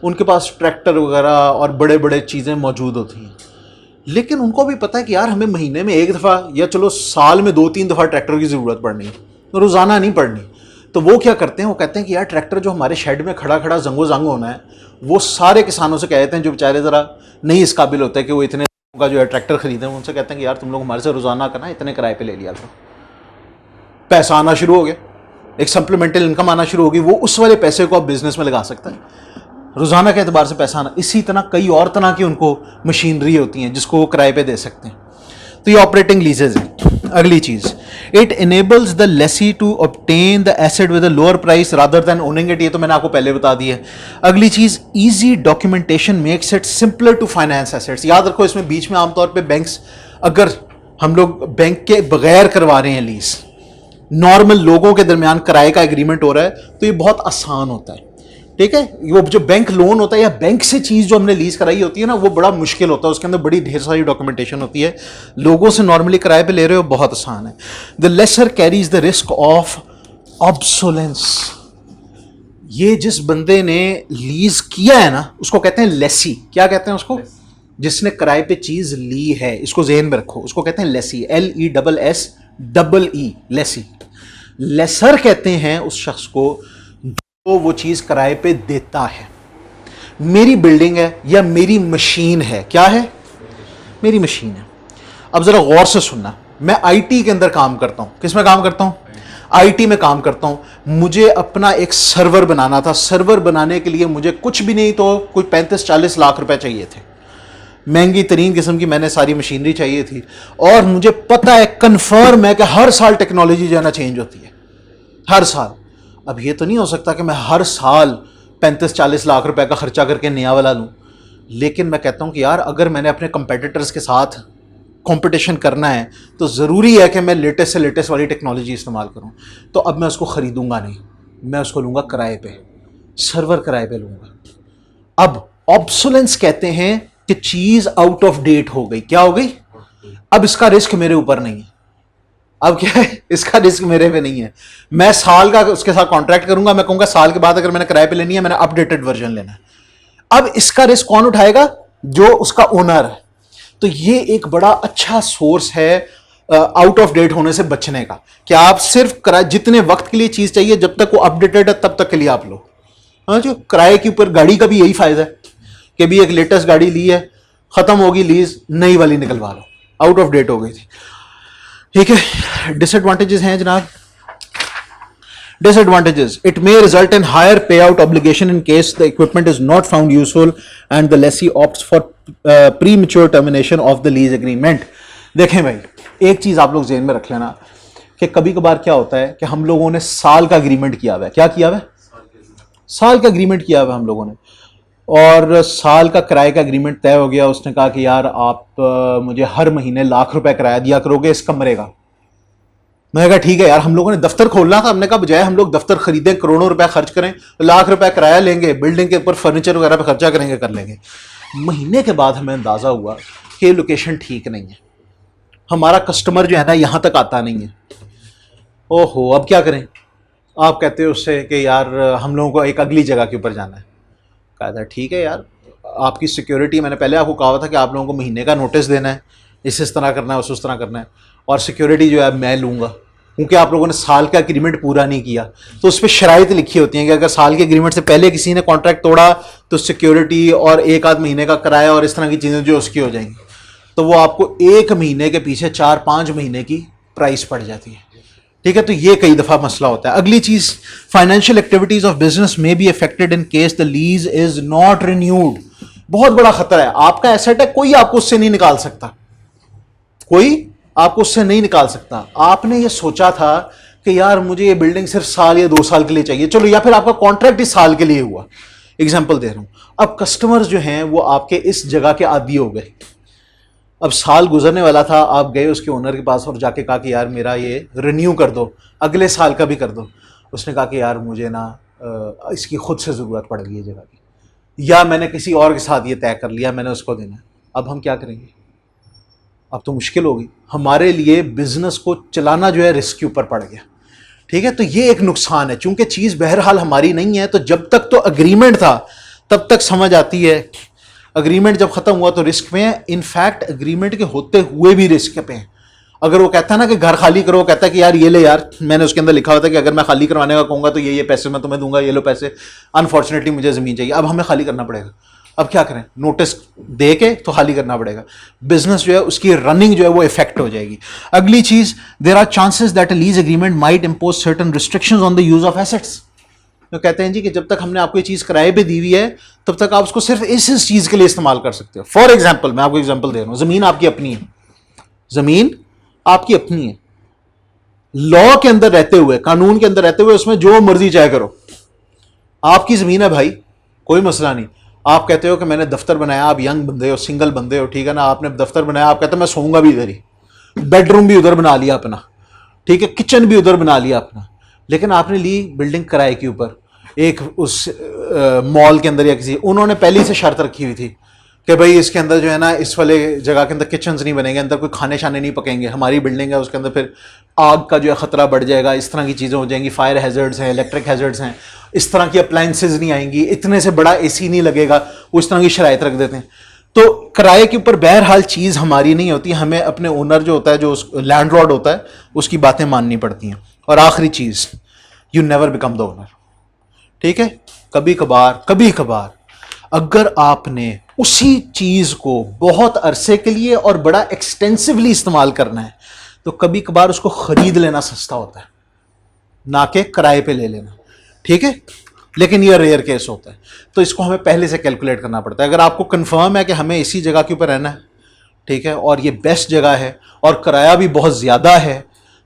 उनके पास ट्रैक्टर वगैरह और बड़े बड़े चीजें मौजूद होती हैं, लेकिन उनको भी पता है कि यार हमें महीने में एक दफ़ा या चलो साल में 2-3 दफ़ा ट्रैक्टर की ज़रूरत पड़नी है, तो रोज़ाना नहीं पड़नी। तो वो क्या करते हैं, वो कहते हैं कि यार ट्रैक्टर जो हमारे शेड में खड़ा खड़ा जंगो जंग होना है, वो सारे किसानों से कहते हैं जो बेचारे ज़रा नहीं इस काबिल होते कि वो इतने का जो है ट्रैक्टर खरीदें, उनसे कहते हैं कि यार तुम लोग हमारे से रोज़ाना करना, इतने किराए पे ले लिया करो। पैसा आना शुरू हो गया, एक सप्लीमेंटल इनकम आना शुरू होगी, वो उस वाले पैसे को आप बिजनेस में लगा सकता है, रोज़ाना के एतबार से पैसा आना। इसी तरह कई और तरह की उनको मशीनरी होती हैं जिसको वो किराए पे दे सकते हैं। तो ये ऑपरेटिंग लीजेज है। अगली चीज़, it enables the lessee to obtain the asset with a lower price rather than owning it, ये तो मैंने आपको पहले बता दिया है। अगली चीज़, easy documentation makes it simpler to finance assets. याद रखो इसमें बीच में आमतौर पर बैंक्स, अगर हम लोग बैंक के बगैर करवा रहे हैं लीज, नॉर्मल लोगों के दरमियान किराए का एग्रीमेंट हो रहा है, तो ये बहुत आसान होता है, ठीक है। वो जो बैंक लोन होता है या बैंक से चीज़ जो हमने लीज कराई होती है ना, वो बड़ा मुश्किल होता है, उसके अंदर बड़ी ढेर सारी डॉक्यूमेंटेशन होती है। लोगों से नॉर्मली किराए पे ले रहे हो, बहुत आसान है। The lessor carries the risk of obsolescence. ये जिस बंदे ने लीज किया है ना, उसको कहते हैं लेसी। क्या कहते हैं उसको? जिसने किराए पे चीज़ ली है, इसको ज़हन में रखो, उसको कहते हैं लेसी, LESSEE, लेसी। लेसर कहते हैं उस शख्स को तो वो चीज़ किराए पे देता है। मेरी बिल्डिंग है या मेरी मशीन है, क्या है? मेरी मशीन है। अब ज़रा गौर से सुनना, मैं आईटी के अंदर काम करता हूँ। किस में काम करता हूँ? आईटी में काम करता हूँ। मुझे अपना एक सर्वर बनाना था। सर्वर बनाने के लिए मुझे कुछ भी नहीं तो कुछ 35-40 लाख रुपए चाहिए थे। महंगी तरीन किस्म की मैंने सारी मशीनरी चाहिए थी, और मुझे पता है, कन्फर्म है कि हर साल टेक्नोलॉजी जो है ना चेंज होती है, हर साल। अब ये तो नहीं हो सकता कि मैं हर साल 35-40 लाख रुपए का खर्चा करके नया वाला लूँ। लेकिन मैं कहता हूँ कि यार अगर मैंने अपने कंपेटिटर्स के साथ कंपटीशन करना है तो ज़रूरी है कि मैं लेटेस्ट से लेटेस्ट वाली टेक्नोलॉजी इस्तेमाल करूं। तो अब मैं उसको ख़रीदूंगा नहीं, मैं उसको लूँगा किराए पे, सर्वर किराए पे लूँगा। अब ऑब्सोलेंस कहते हैं कि चीज़ आउट ऑफ डेट हो गई। क्या हो गई? अब इसका रिस्क मेरे ऊपर नहीं है। अब क्या है, इसका रिस्क मेरे पे नहीं है। मैं साल का उसके साथ कॉन्ट्रैक्ट करूंगा, मैं कहूंगा साल के बाद अगर मैंने किराए पे लेनी है, मैंने अपडेटेड वर्जन लेना है। अब इसका रिस्क कौन उठाएगा? जो उसका ओनर है। तो ये एक बड़ा अच्छा सोर्स है आउट ऑफ डेट होने से बचने का, कि आप सिर्फ किराए, जितने वक्त के लिए चीज चाहिए, जब तक वो अपडेटेड है तब तक के लिए आप लो। हाँ, जो किराए के ऊपर गाड़ी का भी यही फायदा है कि भी एक लेटेस्ट गाड़ी ली है, खत्म होगी लीज, नई वाली निकलवा लो, आउट ऑफ डेट हो गई थी। ठीक है, डिसएडवांटेजेस हैं जनाब। Disadvantages: it may result in higher payout obligation in case the equipment is not found useful and the lessee opts for premature termination of the lease agreement. देखें भाई, एक चीज आप लोग ज़हन में रख लेना कि कभी कभार क्या होता है कि हम लोगों ने साल का एग्रीमेंट किया हुआ है। क्या किया हुआ है? साल का एग्रीमेंट किया हुआ है हम लोगों ने, और साल का किराए का एग्रीमेंट तय हो गया। उसने कहा कि यार आप मुझे हर महीने ₹1,00,000 किराया दिया करोगे इस कमरे का। मैंने कहा ठीक है यार, हम लोगों ने दफ्तर खोलना था। हमने कहा बजाय हम लोग दफ्तर खरीदें, करोड़ों रुपए खर्च करें, ₹1,00,000 किराया लेंगे, बिल्डिंग के ऊपर फर्नीचर वगैरह पे खर्चा करेंगे, कर लेंगे। महीने के बाद हमें अंदाजा हुआ कि लोकेशन ठीक नहीं है, हमारा कस्टमर जो है ना यहाँ तक आता नहीं है। ओहो, अब क्या करें? आप कहते हो उससे कि यार हम लोगों को एक अगली जगह के ऊपर जाना है। कहा था ठीक है यार, आपकी सिक्योरिटी, मैंने पहले आपको कहा था कि आप लोगों को महीने का नोटिस देना है, इस तरह करना है, उस तरह करना है, और सिक्योरिटी जो है मैं लूँगा, क्योंकि आप लोगों ने साल का एग्रीमेंट पूरा नहीं किया। तो उस पर शराइत लिखी होती हैं कि अगर साल के एग्रीमेंट से पहले किसी ने कॉन्ट्रैक्ट तोड़ा तो सिक्योरिटी और 1-8 महीने का किराया और इस तरह की चीज़ें जो उसकी हो जाएंगी, तो वो आपको 1 महीने के पीछे 4-5 महीने की प्राइस पड़ जाती है। ठीक है, तो ये कई दफ़ा मसला होता है। अगली चीज़, फाइनेंशियल एक्टिविटीज ऑफ बिजनेस में be affected in case the lease is not renewed. बहुत बड़ा खतरा है। आपका एसेट है, कोई आपको उससे नहीं निकाल सकता, कोई आपको उससे नहीं निकाल सकता। आपने ये सोचा था कि यार मुझे ये बिल्डिंग सिर्फ साल या 2 साल के लिए चाहिए, चलो, या फिर आपका कॉन्ट्रैक्ट इस साल के लिए हुआ, एग्जाम्पल दे रहा हूं। अब कस्टमर्स जो हैं वो आपके इस जगह के आदी हो गए। अब साल गुजरने वाला था, आप गए उसके ओनर के पास और जाके कहा कि यार मेरा ये रिन्यू कर दो, अगले साल का भी कर दो। उसने कहा कि यार मुझे ना इसकी खुद से ज़रूरत पड़ गई है जगह की, या मैंने किसी और के साथ ये तय कर लिया, मैंने उसको देना है। अब हम क्या करेंगे? अब तो मुश्किल होगी हमारे लिए, बिजनेस को चलाना जो है रिस्क के ऊपर पड़ गया। ठीक है, तो ये एक नुकसान है। चूंकि चीज़ बहरहाल हमारी नहीं है, तो जब तक तो अग्रीमेंट था तब तक समझ आती है, अग्रीमेंट जब खत्म हुआ तो रिस्क में है। इनफैक्ट अग्रीमेंट के होते हुए भी रिस्क पे है। अगर वो कहता है ना कि घर खाली करो, कहता है कि यार ये ले यार, मैंने उसके अंदर लिखा होता है कि अगर मैं खाली करवाने का कहूँगा तो ये पैसे मैं तुम्हें दूंगा, ये लो पैसे, अनफॉर्चुनेटली मुझे ज़मीन चाहिए, अब हमें खाली करना पड़ेगा। अब क्या करें? नोटिस दे के तो खाली करना पड़ेगा। बिजनेस जो है उसकी रनिंग जो है वो इफेक्ट हो जाएगी। अगली चीज, there are chances that a lease agreement might impose certain restrictions on the use of assets. तो कहते हैं जी कि जब तक हमने आपको ये चीज किराए पे दी हुई है तब तक आप उसको सिर्फ इस चीज के लिए इस्तेमाल कर सकते हो। फॉर एग्जाम्पल, मैं आपको एग्जाम्पल दे रहा हूं, जमीन आपकी अपनी है, जमीन आपकी अपनी है, लॉ के अंदर रहते हुए, कानून के अंदर रहते हुए उसमें जो मर्जी चाहे करो, आपकी जमीन है भाई, कोई मसला नहीं। आप कहते हो कि मैंने दफ्तर बनाया, आप यंग बंदे हो, सिंगल बंदे हो, ठीक है ना, आपने दफ्तर बनाया, आप कहते हो मैं सोऊंगा भी इधर ही, बेडरूम भी उधर बना लिया अपना, ठीक है, किचन भी उधर बना लिया अपना, लेकिन आपने ली बिल्डिंग किराए के ऊपर, एक उस मॉल के अंदर या किसी, उन्होंने पहले से शर्त रखी हुई थी कि भाई इसके अंदर जो है ना, इस वाले जगह के अंदर किचन्स नहीं बनेंगे, अंदर कोई खाने शाने नहीं पकेंगे, हमारी बिल्डिंग है, उसके अंदर फिर आग का जो है ख़तरा बढ़ जाएगा, इस तरह की चीज़ें हो जाएंगी, फायर हैजर्ड्स हैं, इलेक्ट्रिक हैजर्ड्स हैं, इस तरह की अप्लाइंसेज नहीं आएंगी, इतने से बड़ा एसी नहीं लगेगा, उस तरह की शराइत रख देते हैं। तो किराए के ऊपर बहरहाल चीज़ हमारी नहीं होती, हमें अपने ओनर जो होता है, जो लैंडलॉर्ड होता है, उसकी बातें माननी पड़ती हैं। और आखिरी चीज़, you never become the owner. ठीक है, कभी कभार अगर आपने उसी चीज़ को बहुत अरसे के लिए और बड़ा एक्सटेंसिवली इस्तेमाल करना है तो कभी कभार उसको खरीद लेना सस्ता होता है, ना कि किराए पे ले लेना। ठीक है, लेकिन यह रेयर केस होता है, तो इसको हमें पहले से कैलकुलेट करना पड़ता है। अगर आपको कंफर्म है कि हमें इसी जगह के ऊपर रहना है, ठीक है, और ये बेस्ट जगह है और किराया भी बहुत ज़्यादा है,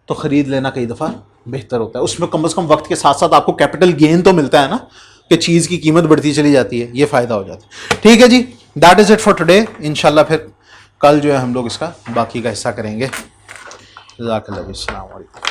तो ख़रीद लेना कई दफ़ा बेहतर होता है। उसमें कम से कम वक्त के साथ साथ आपको कैपिटल गेन तो मिलता है ना, कि चीज़ की कीमत बढ़ती चली जाती है, ये फ़ायदा हो जाता है। ठीक है जी, that is it for today. इंशाल्लाह फिर कल जो है हम लोग इसका बाकी का हिस्सा करेंगे। जज़ाकल्लाह, अस्सलाम वालेकुम।